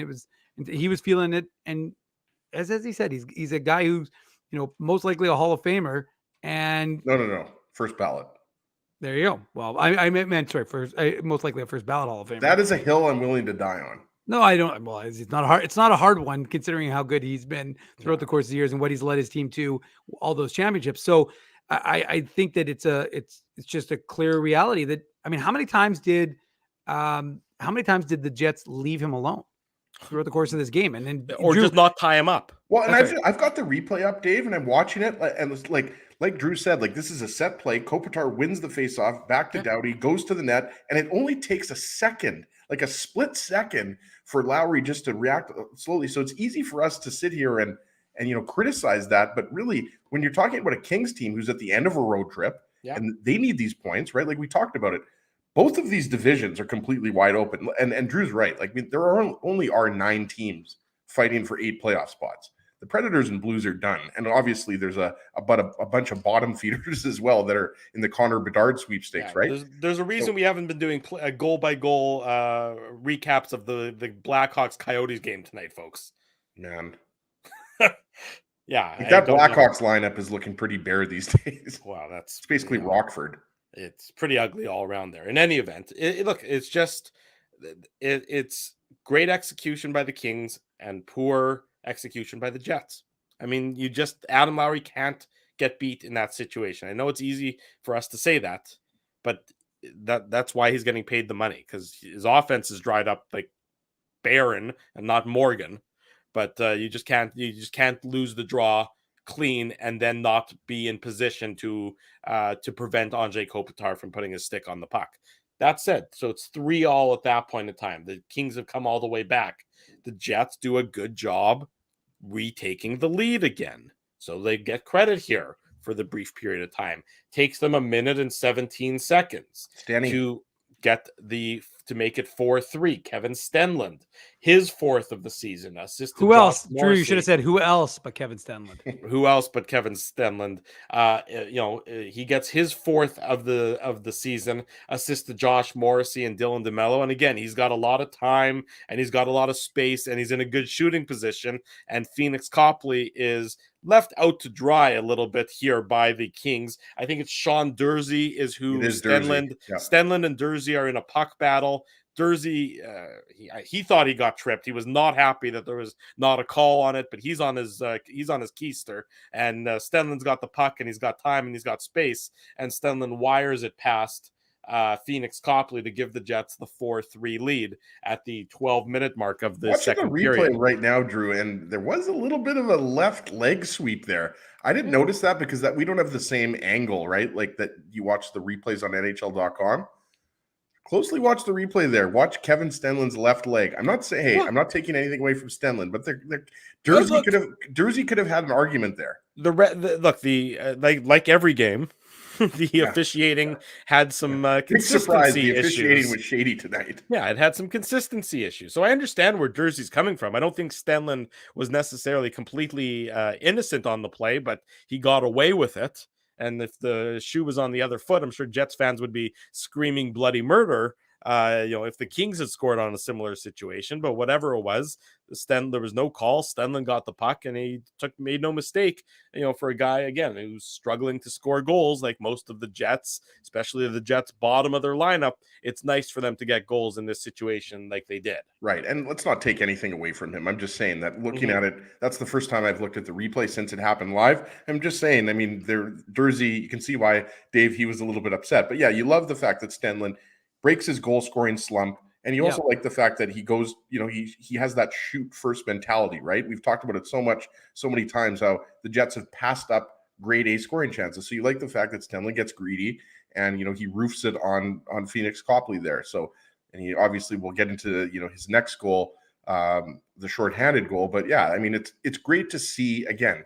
he was feeling it. And as he said, he's a guy who's most likely a Hall of Famer. And
no, first ballot.
There you go. Well, I meant most likely a first ballot Hall of Famer.
That is a hill I'm willing to die on.
No, I don't. Well, it's not hard. It's not a hard one, considering how good he's been throughout the course of the years and what he's led his team to, all those championships. So I think that it's just a clear reality that, I mean, how many times did the Jets leave him alone throughout the course of this game, and then
just not tie him up?
Well, and I've got the replay up, Dave, and I'm watching it, and it's like Drew said, this is a set play. Kopitar wins the faceoff, back to Doughty, goes to the net, and it only takes a second, like a split second, for Lowry just to react slowly. So it's easy for us to sit here and criticize that, but really, when you're talking about a Kings team who's at the end of a road trip, and they need these points, right? Like we talked about it, both of these divisions are completely wide open, and Drew's right. Like, I mean, there only are 9 teams fighting for 8 playoff spots. The Predators and Blues are done. And obviously there's a bunch of bottom feeders as well that are in the Connor Bedard sweepstakes, right?
There's a reason we haven't been doing goal-by-goal recaps of the Blackhawks-Coyotes game tonight, folks.
Man.
Yeah.
Like that Blackhawks lineup is looking pretty bare these days.
Wow,
it's basically Rockford.
It's pretty ugly all around there. In any event, look, it's just It's great execution by the Kings and poor execution by the Jets. I mean, Adam Lowry can't get beat in that situation. I know it's easy for us to say that, but that's why he's getting paid the money, because his offense is dried up like Barron and not Morgan. But you just can't lose the draw clean and then not be in position to prevent Andrei Kopitar from putting his stick on the puck. That said, so it's 3-3 at that point in time. The Kings have come all the way back. The Jets do a good job retaking the lead again. So they get credit here for the brief period of time. Takes them 1 minute and 17 seconds to get to make it 4-3. Kevin Stenlund, his 4th of the season, assisted.
Who else? Drew, you should have said who else but Kevin Stenlund.
Who else but Kevin Stenlund? He gets his 4th of the season, assist to Josh Morrissey and Dylan DeMello. And again, he's got a lot of time and he's got a lot of space and he's in a good shooting position. And Phoenix Copley is left out to dry a little bit here by the Kings. I think it's Sean Dursey is who Stenlund. Yeah. Stenlund and Dursey are in a puck battle. Dursey, he thought he got tripped. He was not happy that there was not a call on it, but he's on his keister. And Stenlund's got the puck and he's got time and he's got space. And Stenlund wires it past Phoenix Copley to give the Jets the 4-3 lead at the 12-minute mark of the second period.
Watching the replay right now, Drew, and there was a little bit of a left leg sweep there. I didn't notice that because we don't have the same angle, right? Like that you watch the replays on NHL.com. Closely watch the replay there. Watch Kevin Stenlund's left leg. I'm not saying, hey, I'm not taking anything away from Stenlund, but Dursey could have had an argument there.
Like every game, the officiating had some consistency issues. The officiating
was shady tonight.
Yeah, it had some consistency issues. So I understand where Dursey's coming from. I don't think Stenlund was necessarily completely innocent on the play, but he got away with it. And if the shoe was on the other foot, I'm sure Jets fans would be screaming bloody murder. If the Kings had scored on a similar situation, but whatever it was, there was no call. Stenlund got the puck and he made no mistake. For a guy again who's struggling to score goals, like most of the Jets, especially the Jets' bottom of their lineup, it's nice for them to get goals in this situation like they did.
Right, and let's not take anything away from him. I'm just saying that looking at it, that's the first time I've looked at the replay since it happened live. I'm just saying, I mean, Dursey, you can see why Dave, he was a little bit upset, but yeah, you love the fact that Stenlund breaks his goal scoring slump. And you also like the fact that he goes, he has that shoot first mentality, right? We've talked about it so many times, how the Jets have passed up grade A scoring chances. So you like the fact that Stenley gets greedy and, he roofs it on Phoenix Copley there. So, and he obviously will get into, his next goal, the shorthanded goal. But yeah, I mean, it's great to see, again,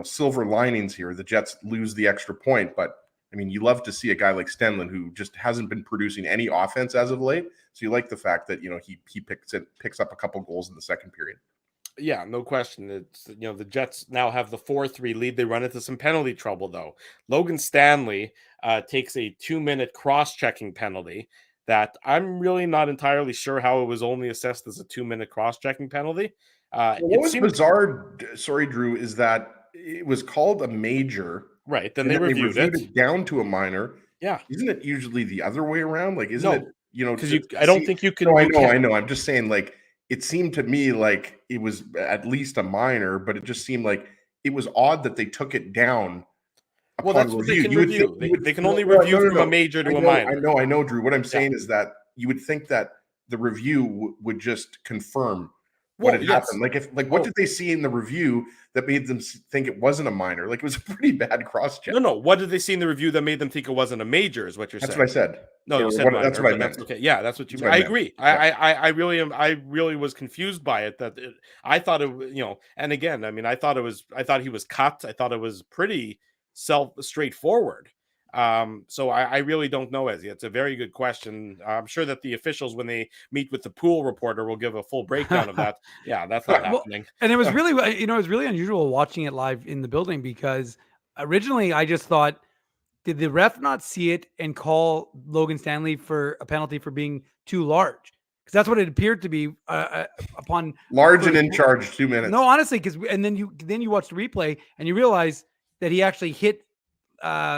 silver linings here. The Jets lose the extra point, but I mean, you love to see a guy like Stenlund who just hasn't been producing any offense as of late. So you like the fact that, he picks up a couple goals in the second period.
Yeah, no question. It's, the Jets now have the 4-3 lead. They run into some penalty trouble, though. Logan Stanley takes a 2-minute cross-checking penalty that I'm really not entirely sure how it was only assessed as a 2-minute cross-checking penalty.
What was bizarre, sorry, Drew, is that it was called a major.
Right. Then they reviewed
it down to a minor.
Yeah.
Isn't it usually the other way around? Like, isn't it,
because I don't think you can.
No, I know. I'm just saying, like, it seemed to me like it was at least a minor, but it just seemed like it was odd that they took it down.
Well, that's what they can review. They can only review from a major to a minor.
I know, Drew. What I'm saying is that you would think that the review would just confirm what had happened. What did they see in the review that made them think it wasn't a minor? Like, it was a pretty bad cross check.
No. What did they see in the review that made them think it wasn't a major? Is what you're saying?
That's what I said.
No, you said minor. That's what I meant. Okay, yeah, that's what you meant. I agree. Yeah. I really was confused by it. I thought it, and again, I mean, I thought he was cut. I thought it was pretty straightforward. So I really don't know, Ezzy. It's a very good question. I'm sure that the officials, when they meet with the pool reporter, will give a full breakdown of that. Yeah, that's not happening.
And it was really, it was really unusual watching it live in the building, because originally I just thought, did the ref not see it and call Logan Stanley for a penalty for being too large? Because that's what it appeared to be upon
large and in charge 2 minutes.
No, honestly, and then you watch the replay and you realize that he actually hit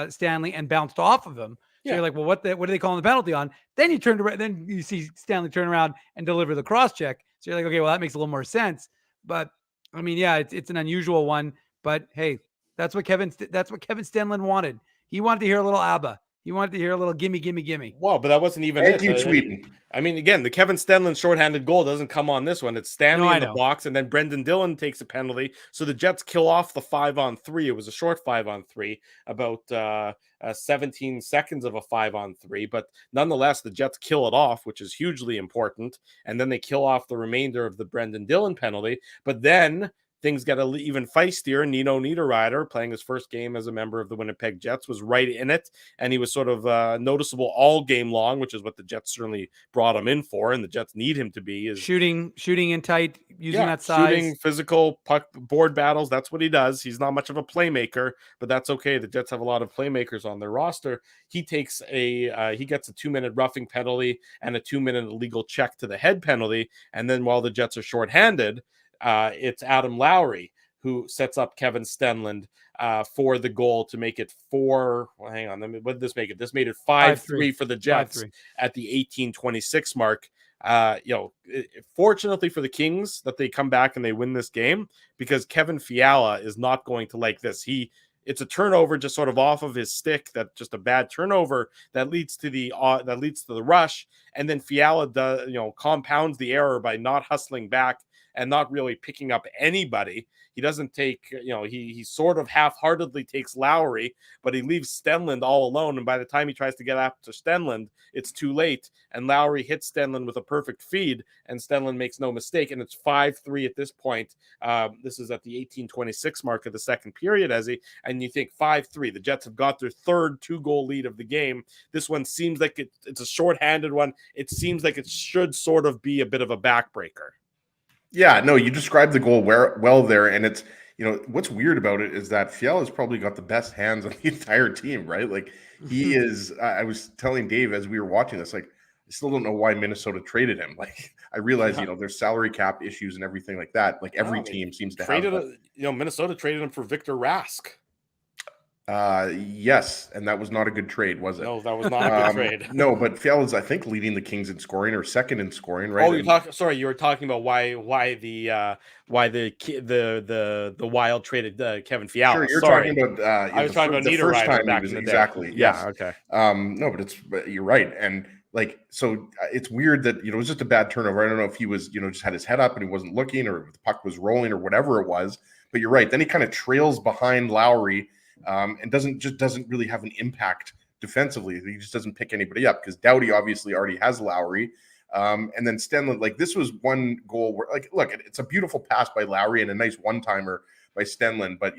Stanley and bounced off of him. So you're like, well, what are they calling the penalty on? Then you turn around, then you see Stanley turn around and deliver the cross check. So you're like, okay, well, that makes a little more sense. But I mean, yeah, it's an unusual one. But hey, that's what Kevin Stenlund wanted. He wanted to hear a little ABBA. He wanted to hear a little gimme, gimme, gimme.
Well, but that wasn't even
Thank
it.
you, Sweden.
I mean, again, the Kevin Stenlund shorthanded goal doesn't come on this one. It's Stanley in the box, and then Brendan Dillon takes a penalty. So the Jets kill off the 5-on-3. It was a short 5-on-3, about 17 seconds of a 5-on-3. But nonetheless, the Jets kill it off, which is hugely important. And then they kill off the remainder of the Brendan Dillon penalty. But then things get even feistier. Nino Niederreiter, playing his first game as a member of the Winnipeg Jets, was right in it, and he was sort of noticeable all game long, which is what the Jets certainly brought him in for, and the Jets need him to be. Is
shooting in tight, using that size.
Shooting, physical, puck, board battles, that's what he does. He's not much of a playmaker, but that's okay. The Jets have a lot of playmakers on their roster. He takes he gets a 2-minute roughing penalty and a 2-minute illegal check to the head penalty, and then while the Jets are shorthanded, it's Adam Lowry who sets up Kevin Stenlund for the goal to make it 4. Well, hang on. What did this make it? This made it 5-3 for the Jets 5-3 at the 18:26 mark. Fortunately for the Kings that they come back and they win this game, because Kevin Fiala is not going to like this. It's a turnover just sort of off of his stick, that just a bad turnover that leads to the rush, and then Fiala compounds the error by not hustling back and not really picking up anybody. He doesn't take, he sort of half-heartedly takes Lowry, but he leaves Stenlund all alone. And by the time he tries to get after Stenlund, it's too late. And Lowry hits Stenlund with a perfect feed, and Stenlund makes no mistake. And it's 5-3 at this point. This is at the 18:26 mark of the second period, and you think 5-3. The Jets have got their third 2-goal lead of the game. This one seems like it's a shorthanded one. It seems like it should sort of be a bit of a backbreaker.
Yeah, no, you described the goal well there, and it's, what's weird about it is that Fiala's probably got the best hands on the entire team, right? Like, he is. I was telling Dave as we were watching this, like, I still don't know why Minnesota traded him. Like, I realize, there's salary cap issues and everything like that. Like, every team seems to have.
Minnesota traded him for Victor Rask.
Yes, and that was not a good trade, was it?
No, that was not a good trade.
No, but Fiala's, I think, leading the Kings in scoring or second in scoring, right?
Oh, you were talking about why the Wild traded Kevin Fiala.
Sure, you're talking about
I was talking about Niederreiter back in the day.
Exactly.
Yeah.
Yes.
Okay.
No, but you're right, and so it's weird that it was just a bad turnover. I don't know if he was just had his head up and he wasn't looking, or if the puck was rolling, or whatever it was. But you're right. Then he kind of trails behind Lowry. And doesn't really have an impact defensively. He just doesn't pick anybody up, because Doughty obviously already has Lowry. And then Stenlund, this was one goal where, look, it's a beautiful pass by Lowry and a nice one-timer by Stenlund. But,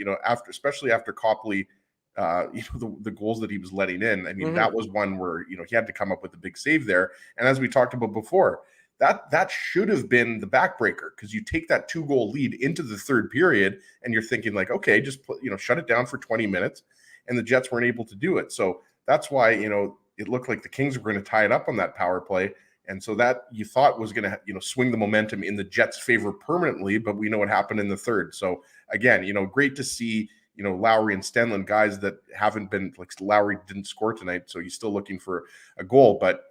especially after Copley, the goals that he was letting in, I mean, that was one where, he had to come up with a big save there. And as we talked about before, that should have been the backbreaker, because you take that 2-goal lead into the third period and you're thinking okay, just shut it down for 20 minutes, and the Jets weren't able to do it. So that's why, it looked like the Kings were going to tie it up on that power play. And so that you thought was going to, swing the momentum in the Jets' favor permanently, but we know what happened in the third. So again, great to see, Lowry and Stenlund, guys that haven't been, Lowry didn't score tonight, so he's still looking for a goal, but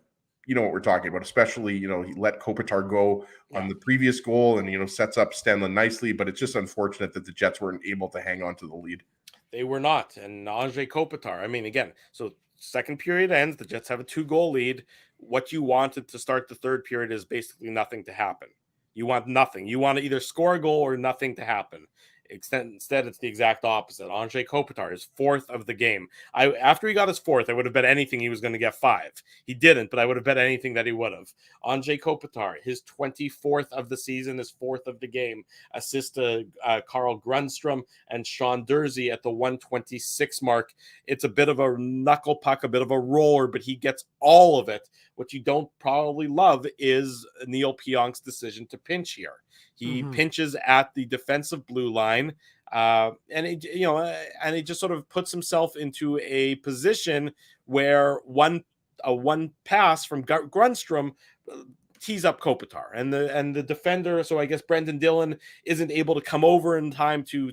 you know what we're talking about, especially, he let Kopitar go on the previous goal and, sets up Stenlund nicely, but it's just unfortunate that the Jets weren't able to hang on to the lead.
They were not. And Andrei Kopitar, I mean, again, so second period ends, the Jets have a 2-goal lead. What you wanted to start the third period is basically nothing to happen. You want nothing. You want to either score a goal or nothing to happen. Instead, it's the exact opposite. Andrei Kopitar is 4th of the game. After he got his 4th, I would have bet anything he was going to get 5. He didn't, but I would have bet anything that he would have. Andrei Kopitar, his 24th of the season, is 4th of the game. Assist to Carl Grundstrom and Sean Dursey at the 126 mark. It's a bit of a knuckle puck, a bit of a roller, but he gets all of it. What you don't probably love is Neil Pionk's decision to pinch here. He pinches at the defensive blue line, and he just sort of puts himself into a position where one pass from Grundstrom tees up Kopitar, and the defender. So I guess Brendan Dillon isn't able to come over in time to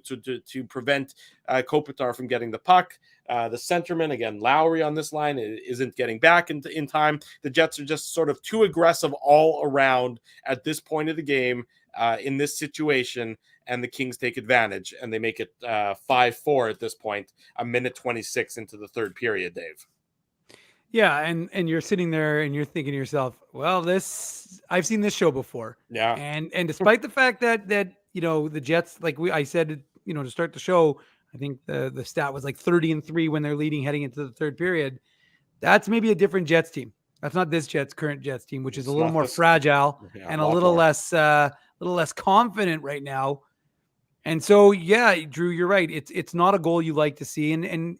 prevent Kopitar from getting the puck. The centerman, again, Lowry on this line isn't getting back in time. The Jets are just sort of too aggressive all around at this point of the game in this situation, and the Kings take advantage, and they make it 5-4 at this point, a minute 26 into the third period, Dave.
Yeah, and you're sitting there and you're thinking to yourself, well, I've seen this show before.
Yeah.
And despite the fact that the Jets, like I said, to start the show, I think the stat was like 30-3 when they're leading heading into the third period. That's maybe a different Jets team. That's not this current Jets team, which is a little more fragile and a little less confident right now. And so, yeah, Drew, you're right. It's not a goal you like to see, and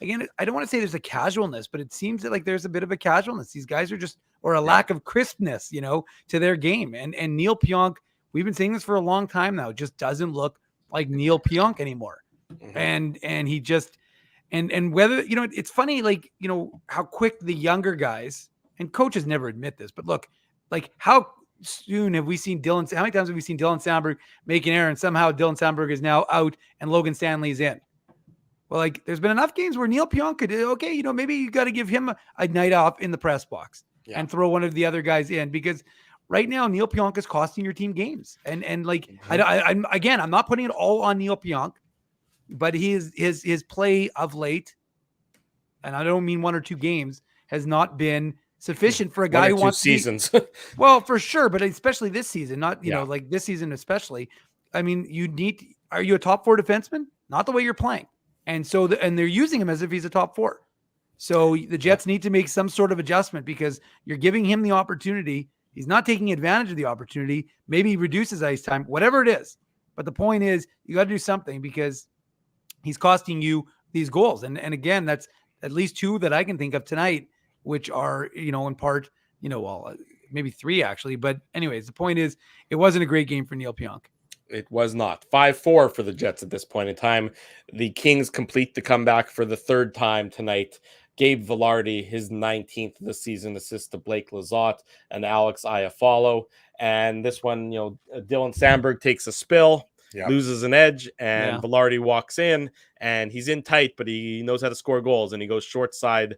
again, I don't want to say there's a casualness, but it seems that like there's a bit of a casualness. These guys are just, or a lack of crispness, to their game. And Neil Pionk, we've been saying this for a long time now, just doesn't look like Neil Pionk anymore. Mm-hmm. And he just, and whether, it's funny, like, how quick the younger guys, and coaches never admit this, but look, like how soon have we seen how many times have we seen Dylan Sandberg make an error and somehow Dylan Sandberg is now out and Logan Stanley's in? Well, like there's been enough games where Neil Pionk could, okay, maybe you got to give him a night off in the press box and throw one of the other guys in, because right now Neil Pionk is costing your team games. And like, mm-hmm. I'm not putting it all on Neil Pionk, but his play of late, and I don't mean 1 or 2 games, has not been sufficient for a guy who wants
seasons.
Well, for sure, but especially this season, not like this season especially. I mean, are you a top 4 defenseman? Not the way you're playing. And so, and they're using him as if he's a top 4. So the Jets need to make some sort of adjustment, because you're giving him the opportunity. He's not taking advantage of the opportunity. Maybe he reduces ice time, whatever it is. But the point is, you got to do something, because he's costing you these goals. And again, that's at least 2 that I can think of tonight, which are, in part, maybe 3 actually. But anyways, the point is, it wasn't a great game for Neil Pionk.
It was not. 5-4 for the Jets at this point in time. The Kings complete the comeback for the third time tonight. Gabe Vilardi, his 19th of the season, assist to Blake Lizotte and Alex Iafallo. And this one, Dylan Sandberg takes a spill, loses an edge, and Vilardi walks in, and he's in tight, but he knows how to score goals, and he goes short side,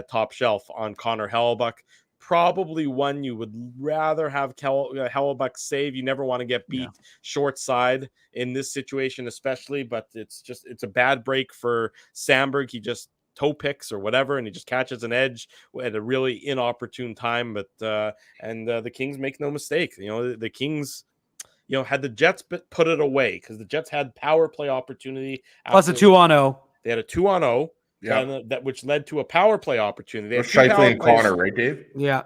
top shelf on Connor Hellebuyck. Probably one you would rather have Hellebuyck save. You never want to get beat short side in this situation, especially, but it's a bad break for Sandberg. He just toe picks or whatever, and he just catches an edge at a really inopportune time. But the Kings make no mistake. The Kings, had the Jets put it away, because the Jets had power play opportunity.
Plus a 2-on-0.
They had a 2-on-0. Yeah, that which led to a power play opportunity.
Shifley and Connor, right, Dave?
Yeah.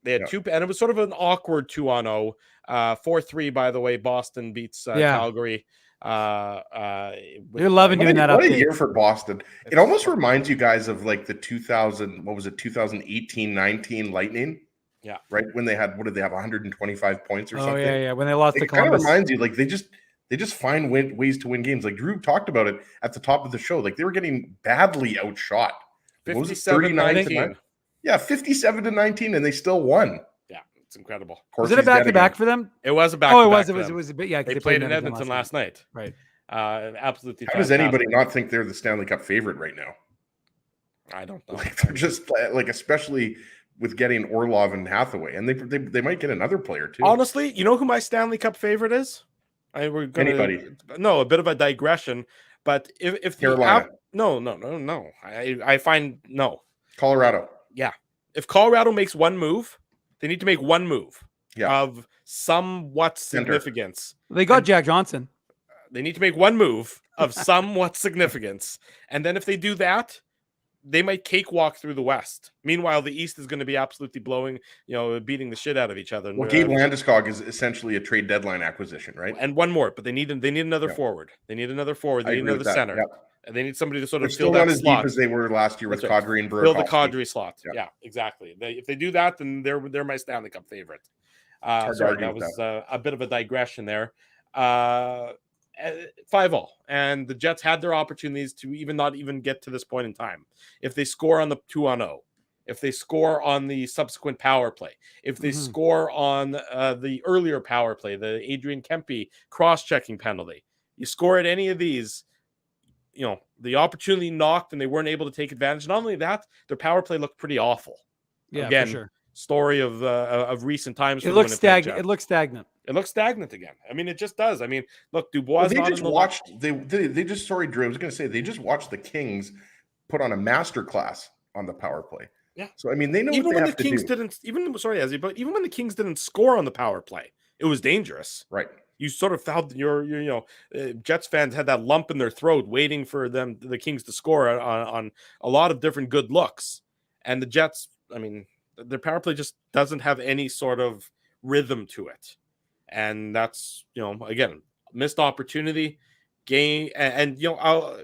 They had 2, and it was sort of an awkward 2-on-0. 4-3, by the way. Boston beats Calgary.
You're loving doing that.
What a year for Boston! It almost reminds you guys of like the 2018-19 Lightning.
Yeah,
right, when they had, what did they have, 125 points or something?
Yeah, when they lost to
Columbus. It kind of reminds you, like they just find ways to win games. Like Drew talked about it at the top of the show. Like they were getting badly outshot.
57-19.
Yeah, 57-19, and they still won.
Yeah, it's incredible.
Was it a back-to-back for them?
It was a back-to-back.
Oh, it was a bit. Yeah,
they played in Edmonton last night.
Right.
Absolutely.
How does anybody not think they're the Stanley Cup favorite right now?
I don't know.
Like they're just like, especially with getting Orlov and Hathaway, and they might get another player too.
Honestly, you know who my Stanley Cup favorite is?
Anybody?
No, a bit of a digression, but if
Carolina,
no, I find no.
Colorado.
Yeah, if Colorado makes one move, they need to make one move of somewhat significance.
They got Jack Johnson.
They need to make one move of somewhat significance, and then if they do that, they might cakewalk through the West. Meanwhile, the East is going to be absolutely beating the shit out of each other.
Well, Gabe Landeskog is essentially a trade deadline acquisition, right?
And one more, but they need another forward. They need another forward. They need another center. Yep. And they need somebody to sort of fill that slot.
Still not as deep as they were last year with Kadri and Burakovsky.
Fill the Kadri slot. Yep. Yeah, exactly. If they do that, then they're my Stanley Cup favorite. Sorry, that was a bit of a digression there. 5-0, and the Jets had their opportunities to not even get to this point in time. If they score on the 2-on-0, if they score on the subsequent power play, if they score on the earlier power play, the Adrian Kempe cross-checking penalty, you score at any of these, the opportunity knocked and they weren't able to take advantage. Not only that, their power play looked pretty awful.
Yeah,
again,
for sure.
Story of recent times.
It looks stagnant. It looks stagnant.
It looks stagnant again. I mean, it just does. I mean, look, Dubois.
Well, they just watched. They just. Sorry, Drew. I was going to say they just watched the Kings put on a master class on the power play.
Yeah.
So I mean, they know
even
what
when
they
the
have to
Kings
do.
didn't. Even when the Kings didn't score on the power play, it was dangerous.
Right.
You sort of felt your Jets fans had that lump in their throat waiting for the Kings to score on a lot of different good looks, and the Jets. I mean, their power play just doesn't have any sort of rhythm to it. And that's, again, missed opportunity game. And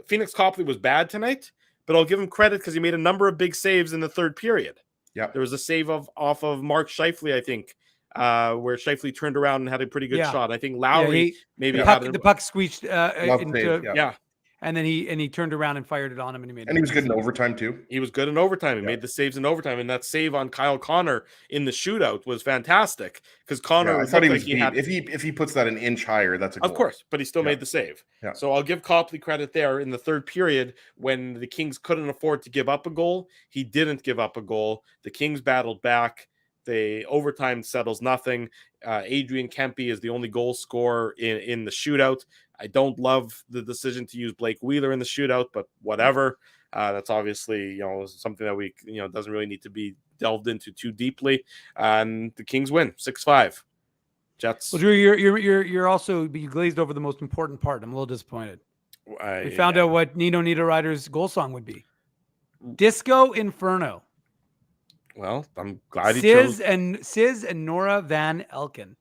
Phoenix Copley was bad tonight, but I'll give him credit because he made a number of big saves in the third period.
Yeah.
There was a save off of Mark Scheifele, I think, where Scheifele turned around and had a pretty good shot. I think Lowry
the puck squeaked
into
and then he turned around and fired it on him, and
he was good in overtime too.
He was good in overtime. He made the saves in overtime, and that save on Kyle Connor in the shootout was fantastic because Connor.
I thought he was beat. If he puts that an inch higher, that's a goal.
Of course, but he still made the save.
Yeah.
So I'll give Copley credit there. In the third period, when the Kings couldn't afford to give up a goal, he didn't give up a goal. The Kings battled back. The overtime settles nothing. Adrian Kempe is the only goal scorer in the shootout. I don't love the decision to use Blake Wheeler in the shootout, but whatever. That's obviously something that we doesn't really need to be delved into too deeply. And the Kings win 6-5. Jets.
Well, Drew, you're also you glazed over the most important part. I'm a little disappointed. We found out what Nino Niederreiter's goal song would be. Disco Inferno.
Well, I'm glad he
chose Sis and Nora Van Elken.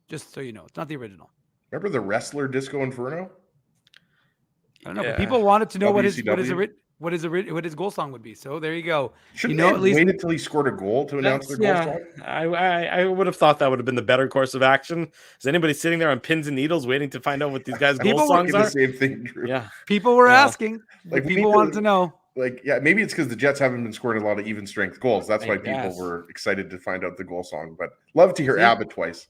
Just so you know, it's not the original.
Remember the wrestler Disco Inferno?
I don't know, but people wanted to know what his goal song would be. So there you go.
Shouldn't they at least wait until he scored a goal to announce their goal song?
I would have thought that would have been the better course of action. Is anybody sitting there on pins and needles waiting to find out what these guys' goal songs are?
The same thing, Drew.
Yeah,
people were asking. People wanted to know.
Maybe it's because the Jets haven't been scoring a lot of even strength goals. That's why people were excited to find out the goal song. But love to hear ABBA twice.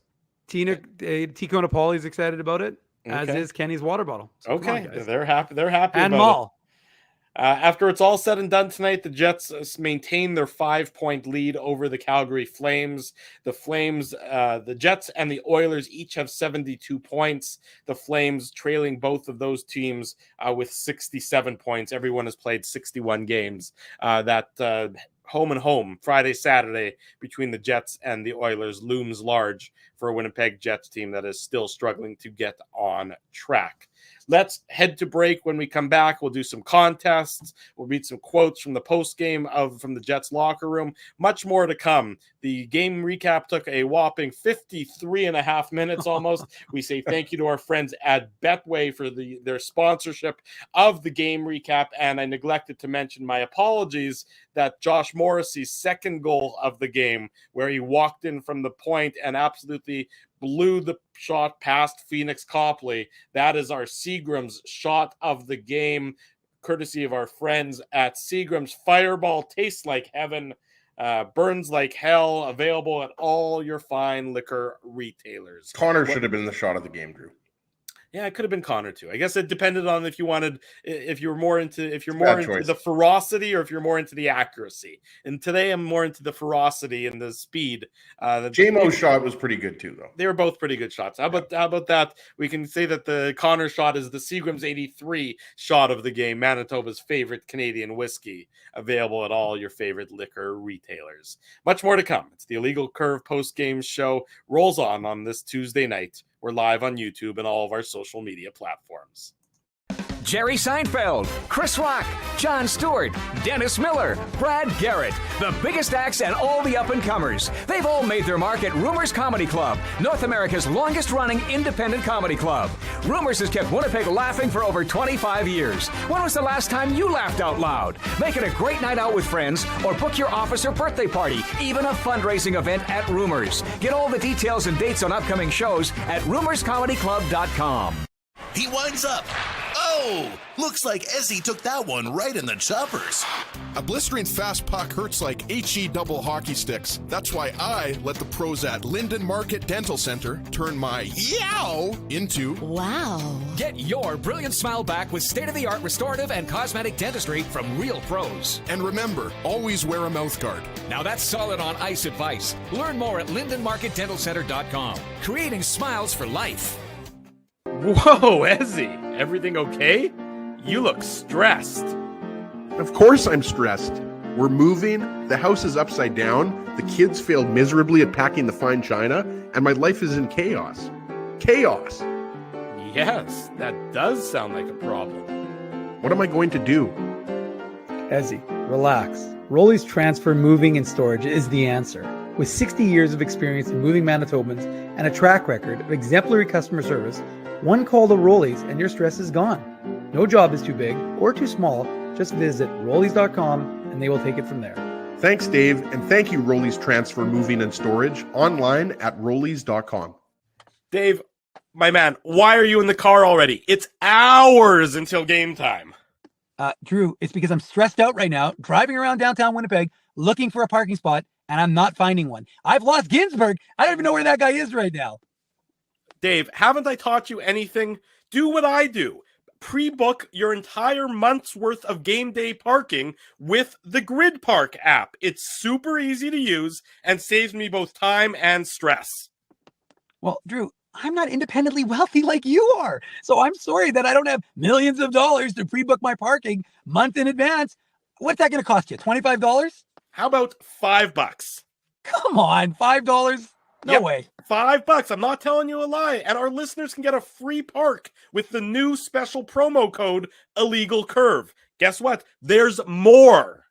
Tico Napoli is excited about it, as is Kenny's water bottle. So
they're happy. They're happy.
And
about
Maul.
After it's all said and done tonight, the Jets maintain their 5-point lead over the Calgary Flames. The Jets and the Oilers each have 72 points. The Flames trailing both of those teams with 67 points. Everyone has played 61 games. Home and home, Friday, Saturday, between the Jets and the Oilers looms large for a Winnipeg Jets team that is still struggling to get on track. Let's head to break. When we come back, we'll do some contests. We'll read some quotes from the post-game from the Jets locker room. Much more to come. The game recap took a whopping 53 and a half minutes almost. We say thank you to our friends at Betway for their sponsorship of the game recap. And I neglected to mention my apologies that Josh Morrissey's second goal of the game, where he walked in from the point and absolutely blew the shot past Phoenix Copley. That is our Seagram's shot of the game, courtesy of our friends at Seagram's. Fireball tastes like heaven, burns like hell, available at all your fine liquor retailers.
Connor should have been the shot of the game, Drew.
Yeah, it could have been Connor too. I guess it depended on if you're more into the ferocity or if you're more into the accuracy. And today I'm more into the ferocity and the speed.
JMO's shot was pretty good too, though.
They were both pretty good shots. How about that? We can say that the Connor shot is the Seagram's 83 shot of the game, Manitoba's favorite Canadian whiskey, available at all your favorite liquor retailers. Much more to come. It's the Illegal Curve post-game show. Rolls on this Tuesday night. We're live on YouTube and all of our social media platforms.
Jerry Seinfeld, Chris Rock, Jon Stewart, Dennis Miller, Brad Garrett, the biggest acts and all the up-and-comers. They've all made their mark at Rumors Comedy Club, North America's longest-running independent comedy club. Rumors has kept Winnipeg laughing for over 25 years. When was the last time you laughed out loud? Make it a great night out with friends or book your office or birthday party, even a fundraising event at Rumors. Get all the details and dates on upcoming shows at rumorscomedyclub.com.
He winds up. Oh! Whoa! Looks like Ezzy took that one right in the choppers.
A blistering fast puck hurts like HE double hockey sticks. That's why I let the pros at Linden Market Dental Center turn my yow into
wow.
Get your brilliant smile back with state-of-the-art restorative and cosmetic dentistry from real pros.
And remember, always wear a mouth guard.
Now that's solid on ice advice. Learn more at lindenmarketdentalcenter.com. Creating smiles for life.
Whoa, Ezzy, everything okay? You look stressed.
Of course I'm stressed. We're moving, the house is upside down, the kids failed miserably at packing the fine china, and my life is in chaos. Chaos!
Yes, that does sound like a problem.
What am I going to do?
Ezzy, relax. Rolly's Transfer Moving and Storage is the answer. With 60 years of experience in moving Manitobans and a track record of exemplary customer service, one call to Rolly's and your stress is gone. No job is too big or too small. Just visit Rollies.com and they will take it from there.
Thanks, Dave, and thank you, Rollies Transfer Moving and Storage, online at Rollies.com.
Dave, my man, why are you in the car already? It's hours until game time.
Drew, it's because I'm stressed out right now, driving around downtown Winnipeg, looking for a parking spot, and I'm not finding one. I've lost Ginsburg. I don't even know where that guy is right now.
Dave, haven't I taught you anything? Do what I do. Pre-book your entire month's worth of game day parking with the Grid Park app. It's super easy to use and saves me both time and stress.
Well, Drew, I'm not independently wealthy like you are. So I'm sorry that I don't have millions of dollars to pre-book my parking month in advance. What's that going to cost you? $25?
How about $5?
Come on, $5? No way.
$5. I'm not telling you a lie. And our listeners can get a free park with the new special promo code Illegal Curve. Guess what? There's more.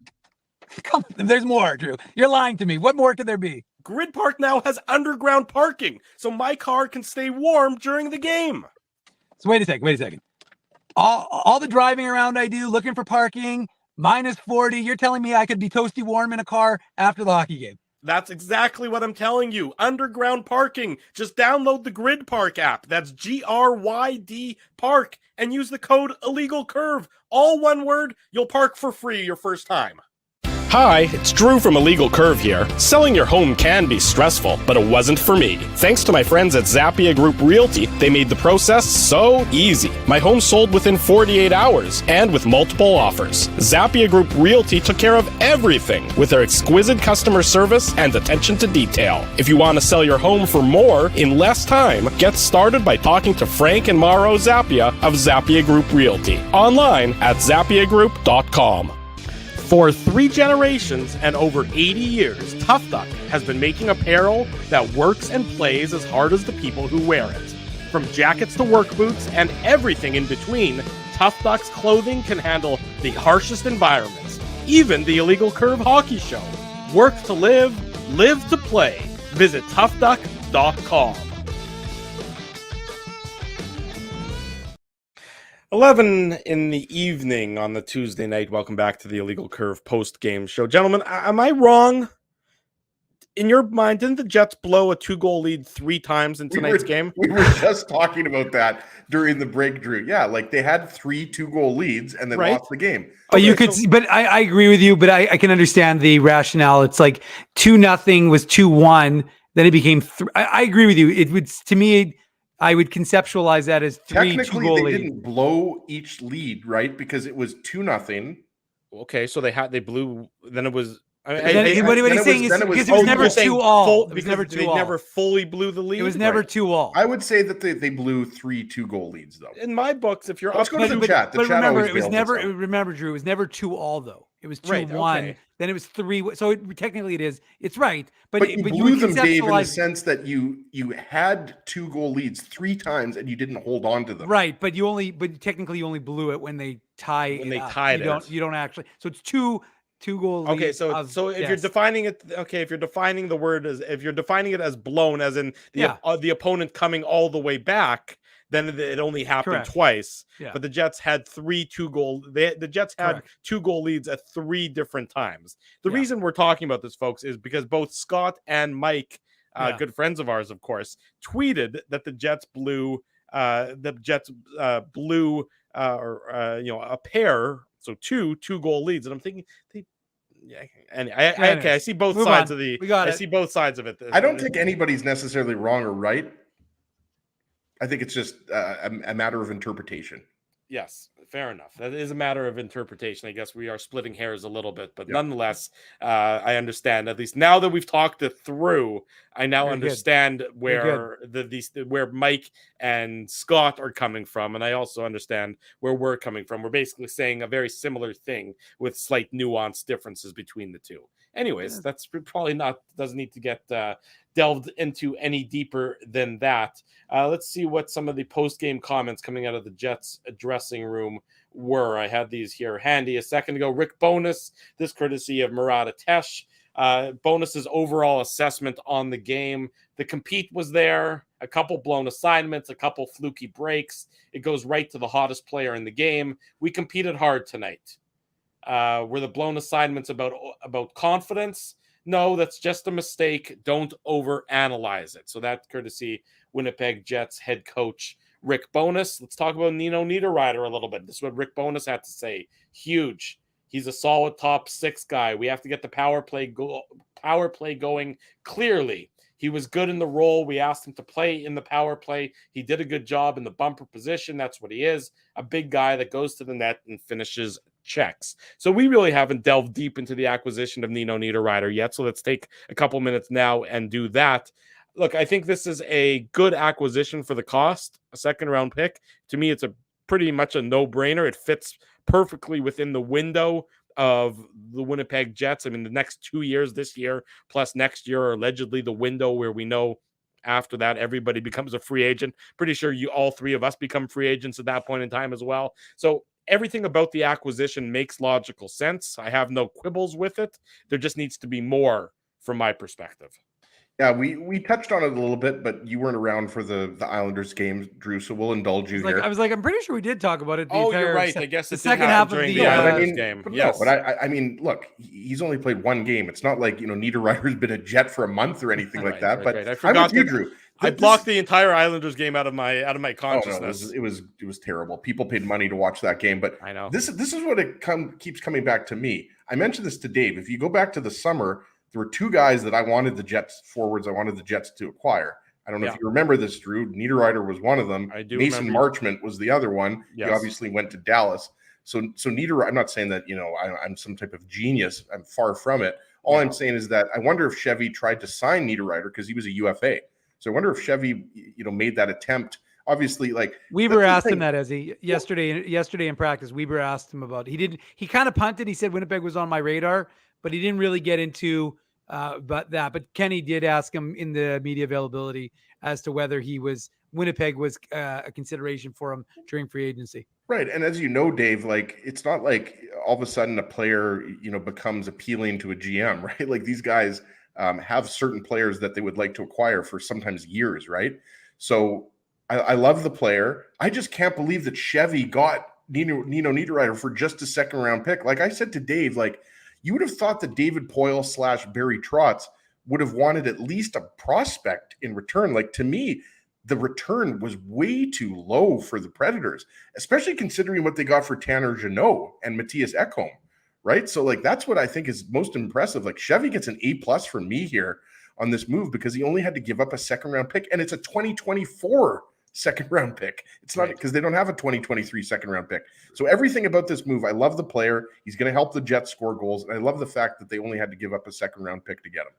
Come on, there's more, Drew. You're lying to me. What more could there be?
Grid Park now has underground parking, so my car can stay warm during the game.
So wait a second. All the driving around I do, looking for parking, minus 40. You're telling me I could be toasty warm in a car after the hockey game?
That's exactly what I'm telling you. Underground parking. Just download the Grid Park app. That's GRYD Park and use the code Illegal Curve. All one word. You'll park for free your first time. Hi, it's Drew from Illegal Curve here. Selling your home can be stressful, but it wasn't for me. Thanks to my friends at Zappia Group Realty, they made the process so easy. My home sold within 48 hours and with multiple offers. Zappia Group Realty took care of everything with their exquisite customer service and attention to detail. If you want to sell your home for more in less time, get started by talking to Frank and Mauro Zappia of Zappia Group Realty. Online at zappiagroup.com. For 3 generations and over 80 years, Tough Duck has been making apparel that works and plays as hard as the people who wear it. From jackets to work boots and everything in between, Tough Duck's clothing can handle the harshest environments, even the Illegal Curve hockey show. Work to live, live to play. Visit toughduck.com. 11 in the evening on the Tuesday night. Welcome back to the Illegal Curve post-game show. Gentlemen, am I wrong? In your mind, didn't the Jets blow a 2-goal lead 3 times in tonight's game?
We were just talking about that during the break, Drew. Yeah, like they had 3 2-goal leads and they lost the game.
But you could, but I agree with you, but I can understand the rationale. It's like 2-0 was 2-1, then it became 3. I agree with you. It would, to me, I would conceptualize that as 3
Technically,
2-goal
they
lead.
didn't blow each lead, right? Because it was 2-0.
Okay, so they blew. Then it was.
What he's saying is because it was never 2-all. It was never 2-all.
They never fully blew the lead.
It was never 2-all.
I would say that they blew 3 2-goal leads, though.
In my books, if you're
Let's go to the chat. The
but
chat
remember,
always
it was
bails
never.
us out.
Remember, Drew, it was never 2-all though. It was 2-1.
Right, okay.
Then it was 3. So technically, it is. It's right.
But you blew
would
them, Dave, in the
conceptualize-
sense that you had 2-goal leads 3 times and you didn't hold on to them.
Right, but technically you only blew it when they tie.
When they
up.
tied it.
You don't actually. So it's 2-goal leads.
Okay, so if you're defining it, if you're defining the word as, if you're defining it as blown, as in the opponent coming all the way back, then it only happened twice.
Yeah.
But the Jets had 3 2-goal. The Jets had 2-goal leads at 3 different times. The reason we're talking about this, folks, is because both Scott and Mike, good friends of ours, of course, tweeted that the Jets blew. a pair, so two goal leads, and I'm thinking I see both sides of the. I see both sides of it.
I don't think anybody's necessarily wrong or right. I think it's just a matter of interpretation.
Yes, fair enough. That is a matter of interpretation. I guess we are splitting hairs a little bit, but nonetheless, I understand. At least now that we've talked it through, I now understand where where Mike and Scott are coming from, and I also understand where we're coming from. We're basically saying a very similar thing with slight nuance differences between the two. Anyways, that's probably doesn't need to get delved into any deeper than that. Let's see what some of the post-game comments coming out of the Jets dressing room were. I had these here handy a second ago. Rick Bowness, this courtesy of Murat Atesh. Bonus's overall assessment on the game. The compete was there, a couple blown assignments, a couple fluky breaks. It goes right to the hottest player in the game. We competed hard tonight. Were the blown assignments about confidence? No, that's just a mistake. Don't overanalyze it. So that courtesy Winnipeg Jets head coach Rick Bowness. Let's talk about Nino Niederreiter a little bit. This is what Rick Bowness had to say. Huge. He's a solid top six guy. We have to get the power play going clearly. He was good in the role. We asked him to play in the power play. He did a good job in the bumper position. That's what he is. A big guy that goes to the net and finishes checks. So we really haven't delved deep into the acquisition of Nino Niederreiter yet. So let's take a couple minutes now and do that. Look, I think this is a good acquisition for the cost, a second round pick. To me, it's pretty much a no-brainer. It fits perfectly within the window of the Winnipeg Jets. I mean, the next 2 years, this year plus next year, are allegedly the window where we know after that everybody becomes a free agent. Pretty sure all three of us become free agents at that point in time as well. So everything about the acquisition makes logical sense. I have no quibbles with it. There just needs to be more from my perspective.
Yeah, we touched on it a little bit, but you weren't around for the Islanders game, Drew, so we'll indulge you here.
I was like, I'm pretty sure we did talk about it.
You're right. I guess
the second half of the
Islanders game.
Yes. But I mean, look, he's only played one game. It's not like, Niederreiter's been a Jet for a month or anything like that. But
I forgot
you, Drew.
I blocked the entire Islanders game out of my consciousness.
Oh, no, it was terrible. People paid money to watch that game, but
I know
this is what keeps coming back to me. I mentioned this to Dave. If you go back to the summer, there were two guys that I wanted the Jets to acquire. I don't know if you remember this, Drew. Niederreiter was one of them.
I do.
Mason Marchment was the other one.
Yes.
He obviously went to Dallas. So Niederreiter, I'm not saying that, I'm some type of genius. I'm far from it. All I'm saying is that I wonder if Chevy tried to sign Niederreiter because he was a UFA. So I wonder if Chevy, made that attempt. Obviously,
Weber asked him that yesterday in practice. Weber asked him about it. He kind of punted. He said Winnipeg was on my radar, but he didn't really get into but Kenny did ask him in the media availability as to whether Winnipeg was a consideration for him during free agency.
Right. And as you know, Dave, it's not like all of a sudden a player, becomes appealing to a GM, right? Like these guys have certain players that they would like to acquire for sometimes years, right? So I love the player. I just can't believe that Chevy got Nino Niederreiter for just a second round pick. Like I said to Dave, you would have thought that David Poyle / Barry Trotz would have wanted at least a prospect in return. To me, the return was way too low for the Predators, especially considering what they got for Tanner Jeannot and Matthias Ekholm, right? So that's what I think is most impressive. Chevy gets an A+ from me here on this move because he only had to give up a second round pick, and it's a 2024 second round pick. It's not because they don't have a 2023 second round pick. So everything about this move, I love the player. He's going to help the Jets score goals. And I love the fact that they only had to give up a second round pick to get him.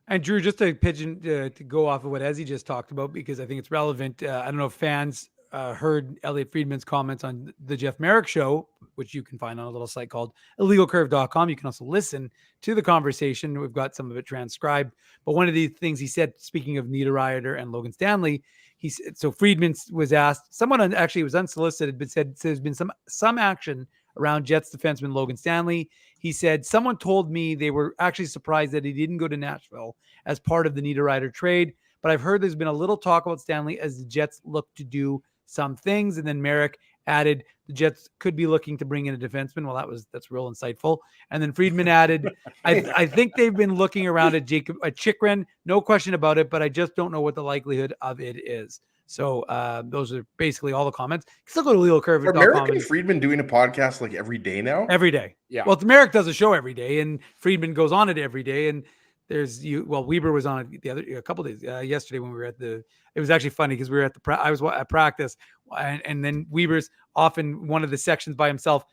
And Drew, just to to go off of what Ezzy just talked about, because I think it's relevant. I don't know if fans heard Elliot Friedman's comments on the Jeff Merrick show, which you can find on a little site called illegalcurve.com. You can also listen to the conversation. We've got some of it transcribed. But one of the things he said, speaking of Niederreiter and Logan Stanley, he said, so Friedman was asked, someone actually was unsolicited, but said there's been some action around Jets defenseman Logan Stanley. He said, someone told me they were actually surprised that he didn't go to Nashville as part of the Niederreiter trade. But I've heard there's been a little talk about Stanley as the Jets look to do some things. And then Merrick added, the Jets could be looking to bring in a defenseman. Well, that's real insightful. And then Friedman added, I think they've been looking around at Jacob Chychrun, no question about it, but I just don't know what the likelihood of it is. So those are basically all the comments. Still go to legalcurve.com.
Are Merrick and Friedman doing a podcast like every day now?
Every day.
Yeah.
Well, Merrick does a show every day, and Friedman goes on it every day. And Weber was on it a couple days yesterday when we were at it was actually funny because we were at I was at practice, and then Weber's off in one of the sections by himself,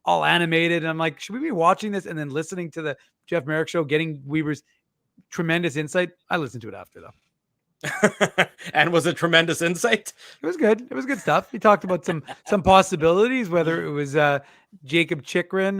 all animated. And I'm like, should we be watching this and then listening to the Jeff Merrick show, getting Weber's tremendous insight? I listened to it after, though.
And was it tremendous insight?
It was good. It was good stuff. He talked about some possibilities, whether it was Jacob Chikrin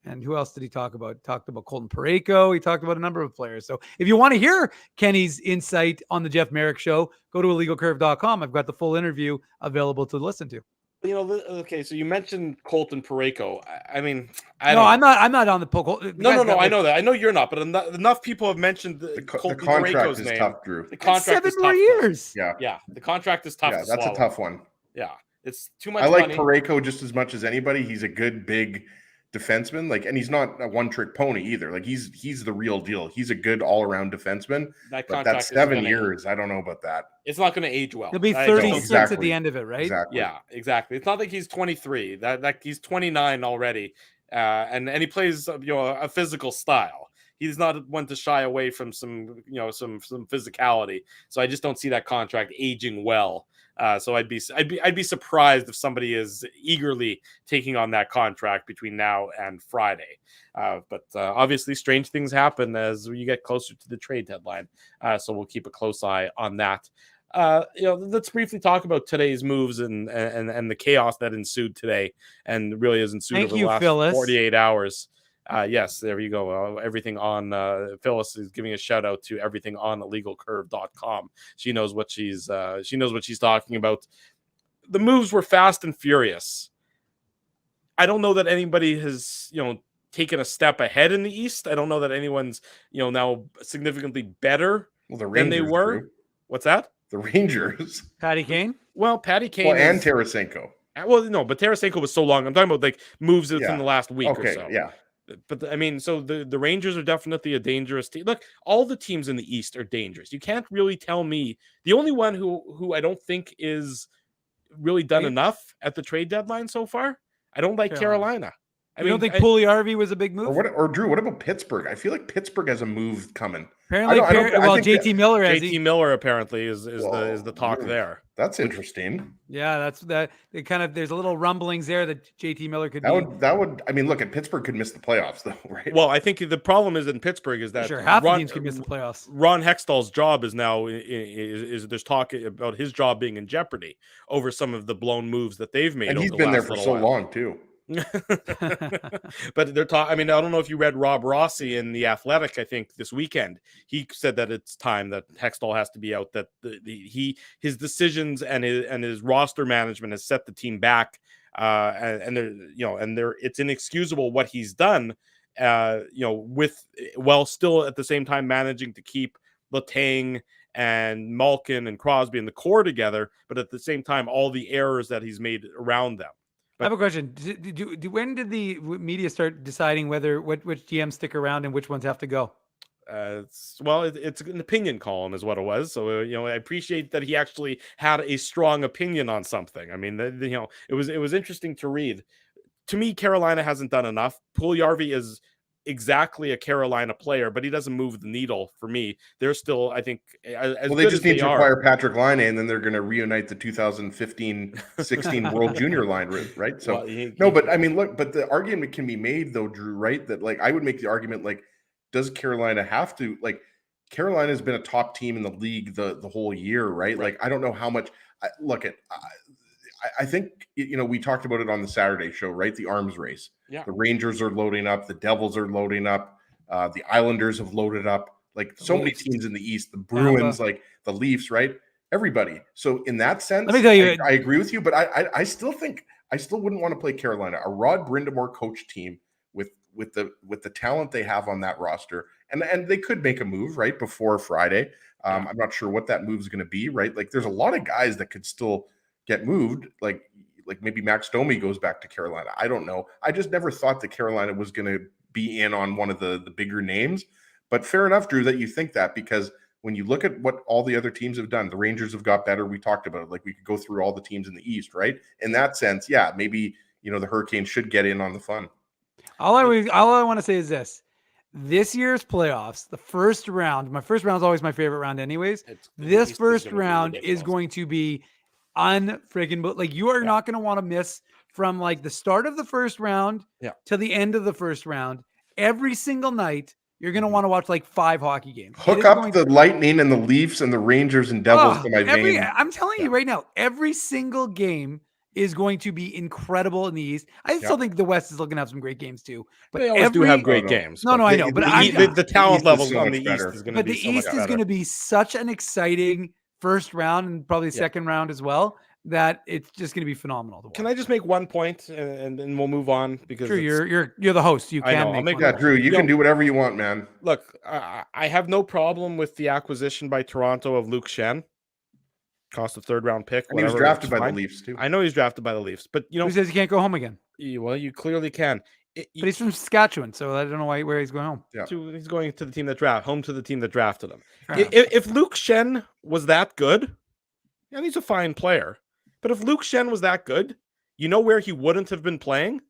and who else did he talk about? He talked about Colton Parayko. He talked about a number of players. So if you want to hear Kenny's insight on the Jeff Merrick show, go to illegalcurve.com. I've got the full interview available to listen to.
Okay, so you mentioned Colton Parayko. I'm
not on the poll.
No, I know that. I know you're not, but enough people have mentioned Colton Parayko's name.
Tough, Drew.
The contract is
7 more years.
Yeah,
the contract is tough.
Yeah, that's a tough one.
Yeah, it's too much.
I like
money.
Parayko just as much as anybody. He's a good big defenseman, and he's not a one-trick pony either. He's the real deal. He's a good all-around defenseman. But that's 7 years. I don't know about that.
It's not going to age well.
He'll be 36 at the end of it, right?
Exactly.
Yeah, exactly. It's not like he's 23. That he's 29 already, and he plays a physical style. He's not one to shy away from some physicality. So I just don't see that contract aging well. So I'd be surprised if somebody is eagerly taking on that contract between now and Friday. But obviously, strange things happen as you get closer to the trade deadline. So we'll keep a close eye on that. Let's briefly talk about today's moves and the chaos that ensued today, and really has ensued over the last 48 hours. Yes, there you go. Everything on Phyllis is giving a shout out to everything on illegalcurve.com. She knows what she's talking about. The moves were fast and furious. I don't know that anybody has, taken a step ahead in the East. I don't know that anyone's, now significantly better than they were.
Drew.
What's that?
The Rangers.
Patty Kane?
Well, Patty Kane
and Tarasenko.
Well, no, but Tarasenko was so long. I'm talking about moves within the last week or so.
Yeah.
But so the Rangers are definitely a dangerous team. Look, all the teams in the East are dangerous. You can't really tell me the only one who I don't think is really done enough at the trade deadline so far. I don't like Carolina.
I don't think Puljujärvi was a big move.
Or Drew, what about Pittsburgh? I feel like Pittsburgh has a move coming.
Apparently, JT Miller has.
JT Miller apparently is the talk there.
That's interesting.
Yeah, that's. It kind of, there's a little rumblings there that JT Miller could.
That would. I mean, look, at Pittsburgh could miss the playoffs though, right?
Well, I think the problem is in Pittsburgh is that
half the teams could miss the playoffs.
Ron Hextall's job is now is there's talk about his job being in jeopardy over some of the blown moves that they've made.
And he's been there for so long too.
But they're talking. I mean, I don't know if you read Rob Rossi in The Athletic. I think this weekend he said that it's time that Hextall has to be out. That his decisions and his roster management has set the team back. It's inexcusable what he's done. While still at the same time managing to keep Letang and Malkin and Crosby and the core together, but at the same time all the errors that he's made around them.
I have a question. When did the media start deciding which GMs stick around and which ones have to go?
It's an opinion column is what it was. So, I appreciate that he actually had a strong opinion on something. I mean, it was interesting to read. To me, Carolina hasn't done enough. Puljujärvi is exactly a Carolina player, but he doesn't move the needle for me. They're still, I think,
they just need to acquire Patrick Laine, and then they're going to reunite the 2015-16 World Junior line, right? So but I mean, look, but the argument can be made though, Drew, right? That I would make the argument does Carolina have to Carolina has been a top team in the league the whole year, right? I don't know how much. I think, we talked about it on the Saturday show, right? The arms race.
Yeah.
The Rangers are loading up. The Devils are loading up. The Islanders have loaded up. So many teams in the East. The Bruins, the Leafs, right? Everybody. So in that sense,
let me tell you,
I agree with you, but I still wouldn't want to play Carolina. A Rod Brind'Amour coach team with the talent they have on that roster, and they could make a move right before Friday. I'm not sure what that move is going to be, right? There's a lot of guys that could still get moved, like maybe Max Domi goes back to Carolina. I don't know. I just never thought that Carolina was going to be in on one of the bigger names. But fair enough, Drew, that you think that, because when you look at what all the other teams have done, the Rangers have got better. We talked about it. Like, we could go through all the teams in the East, right? In that sense, yeah, maybe, the Hurricanes should get in on the fun.
All I want to say is this year's playoffs, the first round, my first round is always my favorite round anyways. This first round is going to be unfreaking, like, you are not going to want to miss from like the start of the first round to the end of the first round. Every single night, you're going to want to watch like 5 hockey games.
Hook up the Lightning and the Leafs and the Rangers and Devils to my vein.
I'm telling you right now, every single game is going to be incredible in the East. I still think the West is looking to have some great games too. But
they always do have great games.
No, I know. But
the talent levels on the East is going to be
the East is going to be such an exciting first round and probably second round as well, that it's just going to be phenomenal to watch.
Can I just make one point and then we'll move on? Because
you're the host. You can
make that, Drew. You can do whatever you want, man.
Look, I have no problem with the acquisition by Toronto of Luke Schenn. Cost a 3rd round pick.
And he was drafted by the Leafs too.
I know he's drafted by the Leafs, but
who says he can't go home again?
Well, you clearly can.
But he's from Saskatchewan, so I don't know where he's going home.
Yeah.
He's going to the team that to the team that drafted him. If Luke Schenn was that good, and he's a fine player, but if Luke Schenn was that good, you know where he wouldn't have been playing?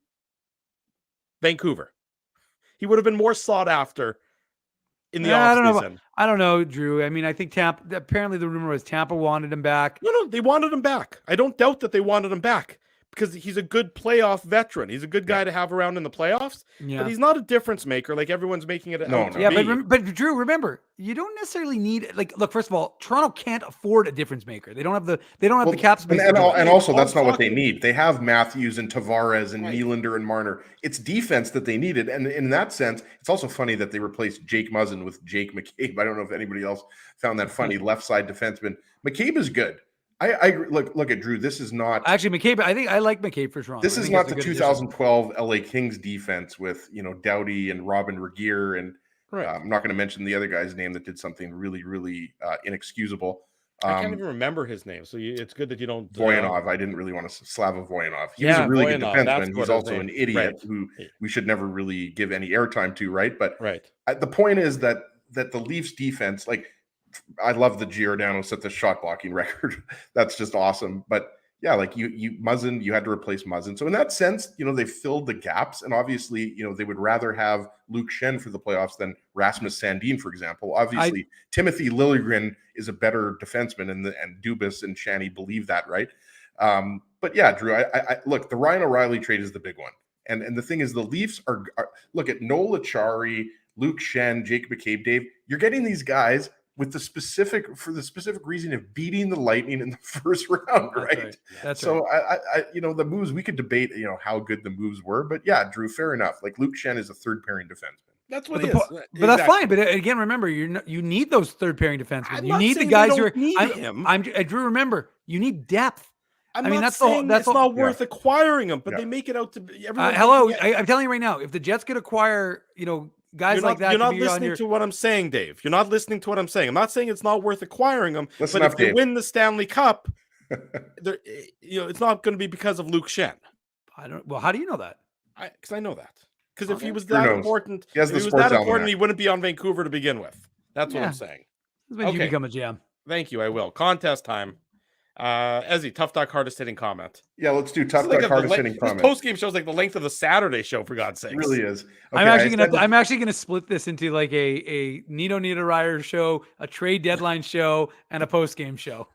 Vancouver. He would have been more sought after in the offseason.
I don't know, Drew. I mean, I think Tampa, apparently the rumor was Tampa wanted him back.
No, they wanted him back. I don't doubt that they wanted him back because he's a good playoff veteran. He's a good guy to have around in the playoffs, but he's not a difference maker like everyone's making it.
But Drew, remember, you don't necessarily need, like, look, first of all, Toronto can't afford a difference maker. They don't have the cap space.
And also, that's not what they need. They have Matthews and Tavares and Nylander and Marner. It's defense that they needed. And in that sense, it's also funny that they replaced Jake Muzzin with Jake McCabe. I don't know if anybody else found that funny. Left side defenseman. McCabe is good. I look at Drew. This is not
actually McCabe. I think I like McCabe for Toronto.
This is not the 2012 LA Kings defense with Doughty and Robin Regeer and I'm not going to mention the other guy's name that did something really, really inexcusable.
I can't even remember his name, so it's good that you don't.
Voyanov. I didn't really want to Slava Voyanov. He was a really good defenseman. He's also an idiot who we should never really give any airtime to, right? But the point is that the Leafs defense, like, I love the Giordano set the shot blocking record. That's just awesome. But yeah, like you Muzzin, you had to replace Muzzin. So in that sense, they filled the gaps. And obviously, they would rather have Luke Schenn for the playoffs than Rasmus Sandin, for example. Obviously, Timothy Liljegren is a better defenseman, and Dubas and Shanny believe that, right? But yeah, Drew, I look, the Ryan O'Reilly trade is the big one. And the thing is, the Leafs are look at Noel Acciari, Luke Schenn, Jake McCabe, Dave. You're getting these guys for the specific reason of beating the Lightning in the first round, right?
That's
so
right.
I the moves, we could debate, how good the moves were, but yeah, Drew, fair enough. Like, Luke Schenn is a 3rd pairing defenseman.
That's what it is.
But that's fine. But again, remember, you need those 3rd pairing defensemen. You need the guys who are. Drew, remember, you need depth.
That's not worth acquiring them, but they make it out to be.
Hello, I'm telling you right now, if the Jets could acquire, guys like that.
You're not listening to what I'm saying, Dave. You're not listening to what I'm saying. I'm not saying it's not worth acquiring them, but if they win the Stanley Cup, it's not going to be because of Luke Schenn.
Well, how do you know that?
Because I know that. Because if he was that important, he wouldn't be on Vancouver to begin with. That's what I'm saying.
When you become a GM.
Thank you. I will. Contest time. Ezzy, Tough Duck hardest hitting comment.
Yeah, let's do Tough Duck hardest hitting comment.
Post game shows like the length of the Saturday show, for God's sake.
It really is.
Okay, I'm actually gonna split this into like a Nino Niederreiter show, a trade deadline show, and a post game show.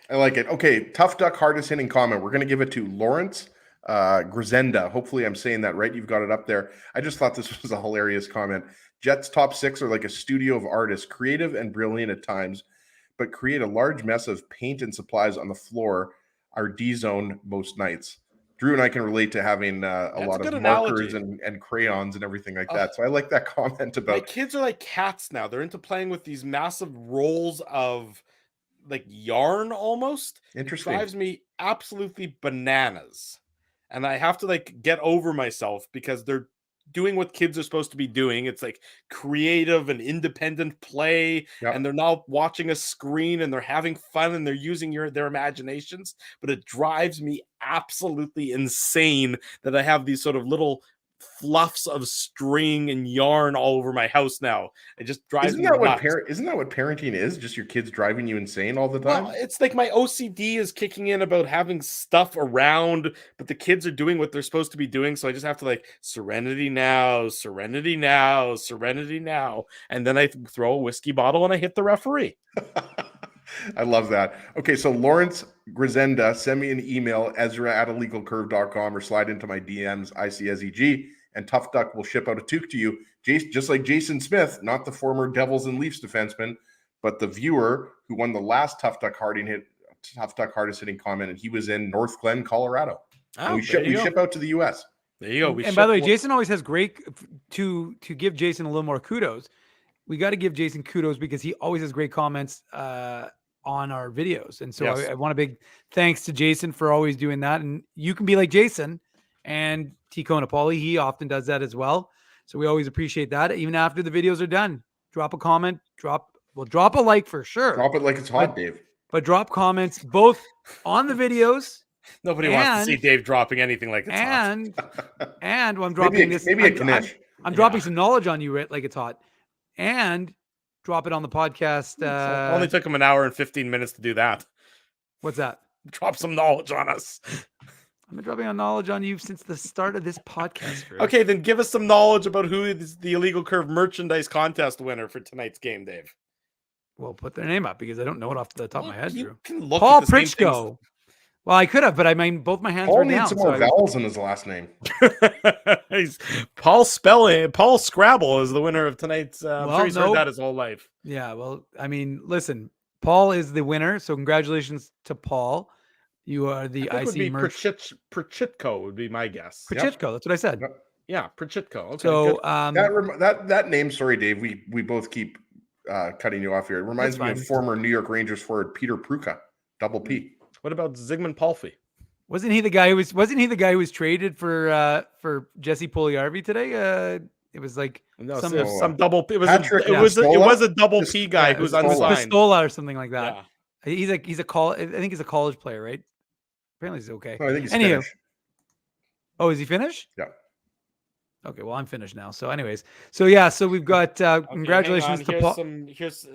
I like it. Okay, Tough Duck hardest hitting comment. We're gonna give it to Lawrence Grisenda. Hopefully I'm saying that right. You've got it up there. I just thought this was a hilarious comment. Jets top 6 are like a studio of artists, creative and brilliant at times, but create a large mess of paint and supplies on the floor, our D zone most nights. Drew and I can relate to having a lot of markers and crayons and everything like that. So I like that comment about.
My kids are like cats now. They're into playing with these massive rolls of like yarn almost.
Interesting.
It drives me absolutely bananas. And I have to like get over myself because they're doing what kids are supposed to be doing. It's like creative and independent play, and they're not watching a screen and they're having fun and they're using their imaginations. But it drives me absolutely insane that I have these sort of little fluffs of string and yarn all over my house now. It just drives me nuts.
Isn't that what parenting is? Just your kids driving you insane all the time?
Well, it's like my OCD is kicking in about having stuff around, but the kids are doing what they're supposed to be doing. So I just have to like serenity now, serenity now, serenity now. And then I throw a whiskey bottle and I hit the referee.
I love that. Okay, so Lawrence Grisenda, send me an email, ezra@illegalcurve.com, or slide into my DMs, ICSEG, and Tough Duck will ship out a toque to you. Just like Jason Smith, not the former Devils and Leafs defenseman, but the viewer who won the last Tough Duck hardest hitting comment, and he was in North Glen, Colorado.
Oh,
we ship out to the US.
There you go.
And by the way, Jason always has great to give Jason a little more kudos. We got to give Jason kudos because he always has great comments on our videos. And so I want a big thanks to Jason for always doing that. And you can be like Jason and Tico Napoli. He often does that as well. So we always appreciate that. Even after the videos are done, drop a comment, drop a like for sure.
Drop it like it's hot, Dave.
But drop comments both on the videos.
Nobody wants to see Dave dropping anything like it's hot.
And when I'm dropping I'm dropping some knowledge on you, right? Like it's hot. And drop it on the podcast.
It only took him an hour and 15 minutes to do that.
What's that?
Drop some knowledge on us.
I've been dropping knowledge on you since the start of this podcast.
Okay, then give us some knowledge about who is the Illegal Curve merchandise contest winner for tonight's game, Dave.
Well, put their name up because I don't know it off the top of my head.
You can look
Paul
at the same
Pritchko. Well, I could have, but I mean, both my hands
Paul
were
needs
down.
some more vowels in his last name.
Paul Scrabble is the winner of tonight's. I'm sure he's heard that his whole life.
Yeah, well, I mean, listen, Paul is the winner, so congratulations to Paul. You are the IC merch.
Pritchko would be my guess.
Pritchko, that's what I said.
Yeah, Pritchko. Okay,
so
that name, sorry, Dave, we both keep cutting you off here. It reminds me of former New York Rangers forward Peter Pruka, double P.
What about Zygmunt Palffy?
Wasn't he the guy who was traded for Jesse Puljujärvi today? It was like
some double. It was a double P guy who's unsigned.
Pistola or something like that. Yeah. I think he's a college player, right? Apparently he's okay.
No, I think he's finished.
Oh, is he finished?
Yeah.
Okay, well I'm finished now. So, anyways, so we've got congratulations to Paul.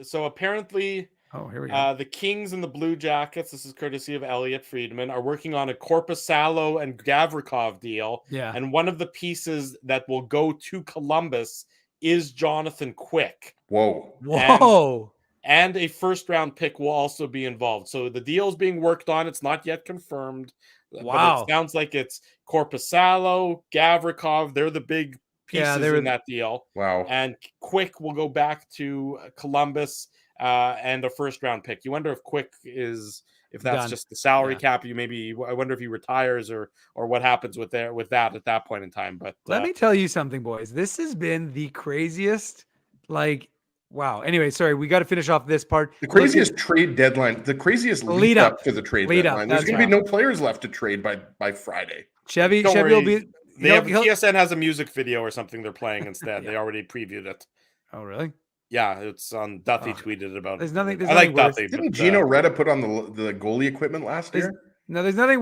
So apparently.
Oh, here we go.
The Kings and the Blue Jackets, this is courtesy of Elliot Friedman, are working on a Korpisalo and Gavrikov deal.
Yeah.
And one of the pieces that will go to Columbus is Jonathan Quick.
Whoa.
And a first-round pick will also be involved. So the deal is being worked on. It's not yet confirmed.
Wow.
But it sounds like it's Korpisalo, Gavrikov. They're the big pieces in that deal.
Wow.
And Quick will go back to Columbus. And a first-round pick. You wonder if Quick if that's
done.
Just the salary cap. I wonder if he retires or what happens with that at that point in time. But
let me tell you something, boys. This has been the craziest. Wow. Anyway, sorry, we got to finish off this part.
The craziest trade deadline. The craziest lead up to the trade deadline. There's going to be no players left to trade by Friday.
Chevy will be.
TSN has a music video or something they're playing instead. Yeah. They already previewed it.
Oh, really?
Yeah, it's on Duthie tweeted about
it.
I like Duthie.
Didn't Gino Reda put on the goalie equipment last year?
No, there's nothing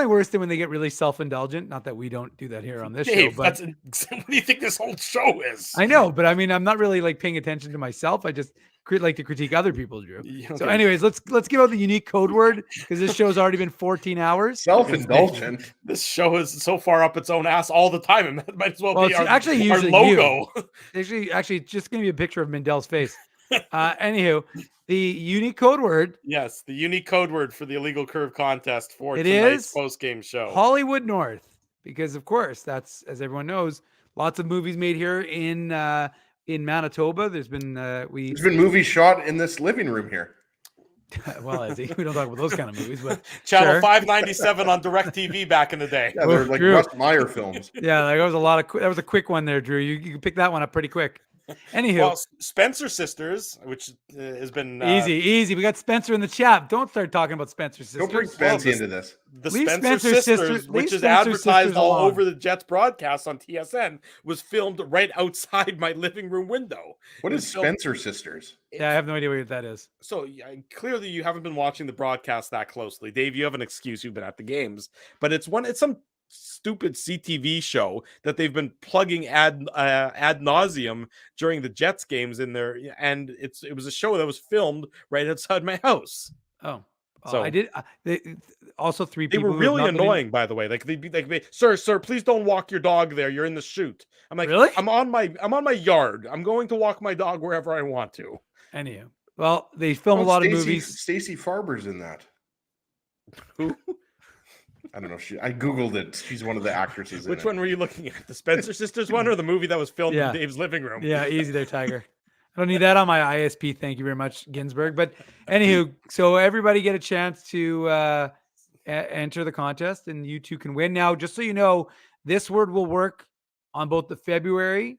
worse than when they get really self-indulgent. Not that we don't do that here on this show. But
what do you think this whole show is?
I know, but I mean, I'm not really paying attention to myself. I just like to critique other people, Drew. Okay. So, anyways, let's give out the unique code word because this show's already been 14 hours.
Self-indulgent.
This show is so far up its own ass all the time. It might as well be our logo.
Actually, it's just going to be a picture of Mendel's face. Anywho, the unique code word.
Yes, the unique code word for the Illegal Curve contest for tonight's post-game show.
Hollywood North, because of course that's, as everyone knows, lots of movies made here in Manitoba. There's been
movies shot in this living room here.
Well, we don't talk about those kind of movies, but
Channel 597 on DirecTV back in the day.
Yeah, they're like Russ Meyer films.
Yeah, that was a quick one there, Drew. You can pick that one up pretty quick. Anywho,
well, Spencer Sisters, which has been
easy. We got Spencer in the chat. Don't start talking about Spencer Sisters.
Don't bring Spencer into this.
The Spencer Sisters, which is advertised all over the Jets broadcast on TSN, was filmed right outside my living room window.
What is Spencer Sisters?
Yeah, I have no idea what that is.
So clearly, you haven't been watching the broadcast that closely, Dave. You have an excuse. You've been at the games, but it's some stupid CTV show that they've been plugging ad nauseum during the Jets games in there, and it was a show that was filmed right outside my house.
Oh,
So
I did. Also, three
they
people
were
who have
really
not been
annoying, by the way. Like they'd be like, sir, please don't walk your dog there. You're in the shoot. I'm like,
Really?
I'm on my yard. I'm going to walk my dog wherever I want to.
Anyhow, well, they film a lot of movies.
Stacey Farber's in that.
Who?
I don't know. I Googled it. She's one of the actresses.
Which one were you looking at? The Spencer Sisters one or the movie that was filmed in Dave's living room?
Yeah, easy there, Tiger. I don't need that on my ISP. Thank you very much, Ginsburg. But anywho, so everybody get a chance to enter the contest, and you two can win. Now, just so you know, this word will work on both the February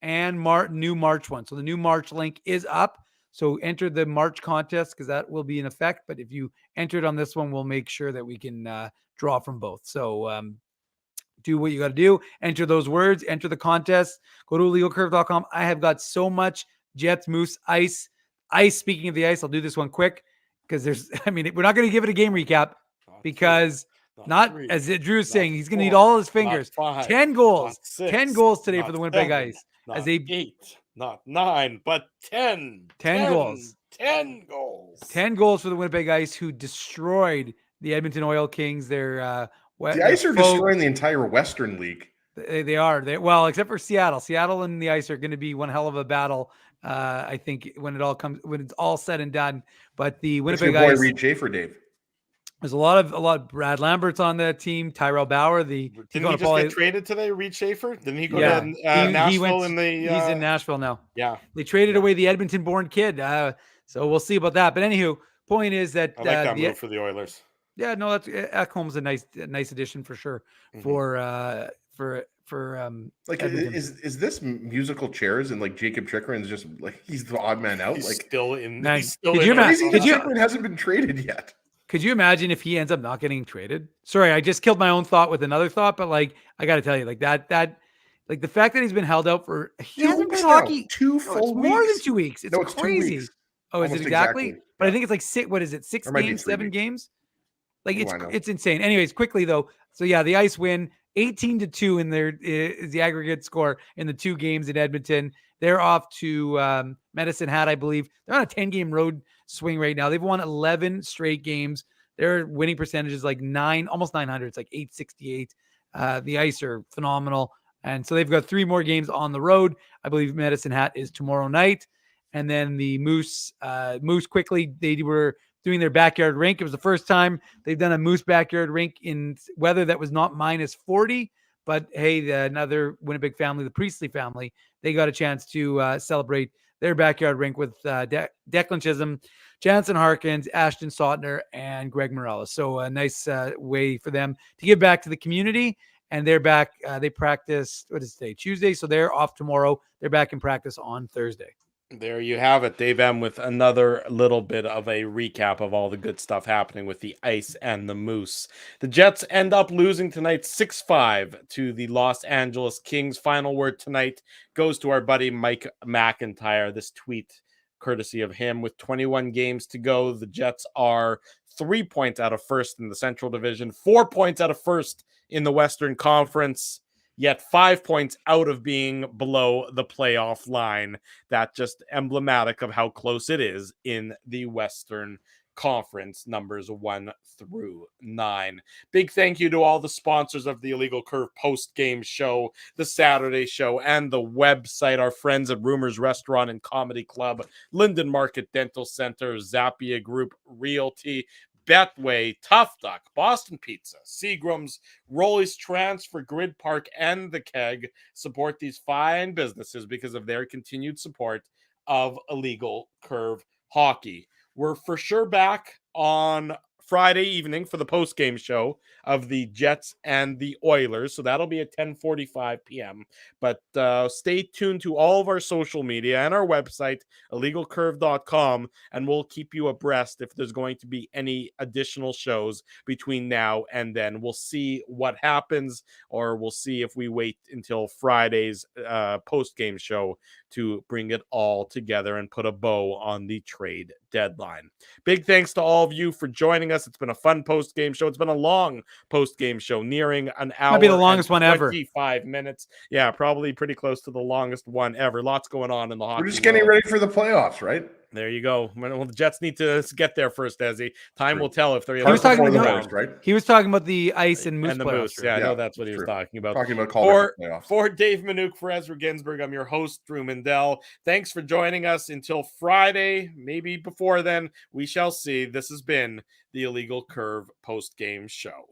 and new March one. So the new March link is up. So enter the March contest because that will be in effect. But if you enter it on this one, we'll make sure that we can draw from both. So do what you got to do. Enter those words. Enter the contest. Go to illegalcurve.com. I have got so much Jets, Moose, Ice. Speaking of the Ice, I'll do this one quick because we're not going to give it a game recap because as Drew is saying, he's going to need all his fingers. 10 goals. 10 goals today for the Winnipeg Ice.
As 8, not 9, but 10.
10 goals.
10 goals.
10 goals for the Winnipeg Ice, who destroyed the Edmonton Oil Kings. The
Ice are destroying the entire Western League.
They are. Well, except for Seattle. Seattle and the Ice are going to be one hell of a battle. I think when it's all said and done. But the Winnipeg Ice,
Reed Schaefer, Dave.
There's a lot of Brad Lambert's on that team. Tyrell Bauer.
Didn't he just get traded today? Reed Schaefer? Didn't he go to Nashville
he's in Nashville now.
Yeah,
they traded away the Edmonton-born kid. So we'll see about that. But anywho, point is that
I like that move for the Oilers.
Yeah, no, that's Ekholm's a nice addition for sure.
Like is this musical chairs and like Jacob Chikrin's just like he's the odd man out?
He's
like
still in.
Man,
he's still
could
in.
You imagine?
Chikrin hasn't been traded yet.
Could you imagine if he ends up not getting traded? Sorry, I just killed my own thought with another thought, but like I got to tell you, like that, like the fact that he's been held out for he hasn't played hockey
2 full weeks.
More than 2 weeks. It's crazy.
2 weeks.
Oh, is it exactly?
Yeah.
But I think it's like 6. What is it? 6 games, 7 games? Like
Oh,
it's insane. Anyways, quickly though. So yeah, the Ice win 18-2 in their is the aggregate score in the 2 games in Edmonton. They're off to Medicine Hat, I believe. They're on a 10-game road swing right now. They've won 11 straight games. Their winning percentage is like almost 900. It's like 868. The Ice are phenomenal. And so they've got 3 more games on the road. I believe Medicine Hat is tomorrow night. And then the Moose quickly, they were doing their backyard rink. It was the first time they've done a Moose backyard rink in weather that was not -40. But hey, another Winnipeg family, the Priestley family, they got a chance to celebrate their backyard rink with Declan Chisholm, Jansen Harkins, Ashton Sautner, and Greg Morales. So a nice way for them to give back to the community. And they're back. They practiced, what is today? Tuesday. So they're off tomorrow. They're back in practice on Thursday.
There you have it, Dave M, with another little bit of a recap of all the good stuff happening with the Ice and the Moose. The Jets end up losing tonight 6-5 to the Los Angeles Kings. Final word tonight goes to our buddy Mike McIntyre. This tweet, courtesy of him, with 21 games to go. The Jets are 3 points out of first in the Central Division, 4 points out of first in the Western Conference, yet 5 points out of being below the playoff line. That just emblematic of how close it is in the Western Conference, numbers 1 through 9. Big thank you to all the sponsors of the Illegal Curve post-game show, the Saturday show, and the website. Our friends at Rumors Restaurant and Comedy Club, Linden Market Dental Center, Zappia Group Realty, Betway, Tough Duck, Boston Pizza, Seagram's, Rolly's Transfer, Grid Park, and The Keg. Support these fine businesses because of their continued support of Illegal Curve Hockey. We're for sure back on Friday evening for the post-game show of the Jets and the Oilers. So that'll be at 10:45 p.m. But stay tuned to all of our social media and our website, illegalcurve.com, and we'll keep you abreast if there's going to be any additional shows between now and then. We'll see what happens, or we'll see if we wait until Friday's post-game show to bring it all together and put a bow on the trade deadline. Big thanks to all of you for joining us us. It's been a fun post-game show. It's been a long post-game show, nearing an hour.
Might be the longest one ever.
25 minutes. Yeah, probably pretty close to the longest one ever. Lots going on in the hockey
We're just getting
world.
ready for the playoffs, right?
There you go. Well, the Jets need to get there first, Ezzy. Time will tell if they're
He was talking
before
about
the round, right?
He was talking about the ice and Moose
and the
playoffs.
Moose. Yeah, I
Yeah,
know that's what he was
true.
talking about.
Talking about Calder playoffs.
For Dave Manouk, for Ezra Ginsburg, I'm your host, Drew Mandel. Thanks for joining us until Friday. Maybe before then, we shall see. This has been the Illegal Curve post-game show.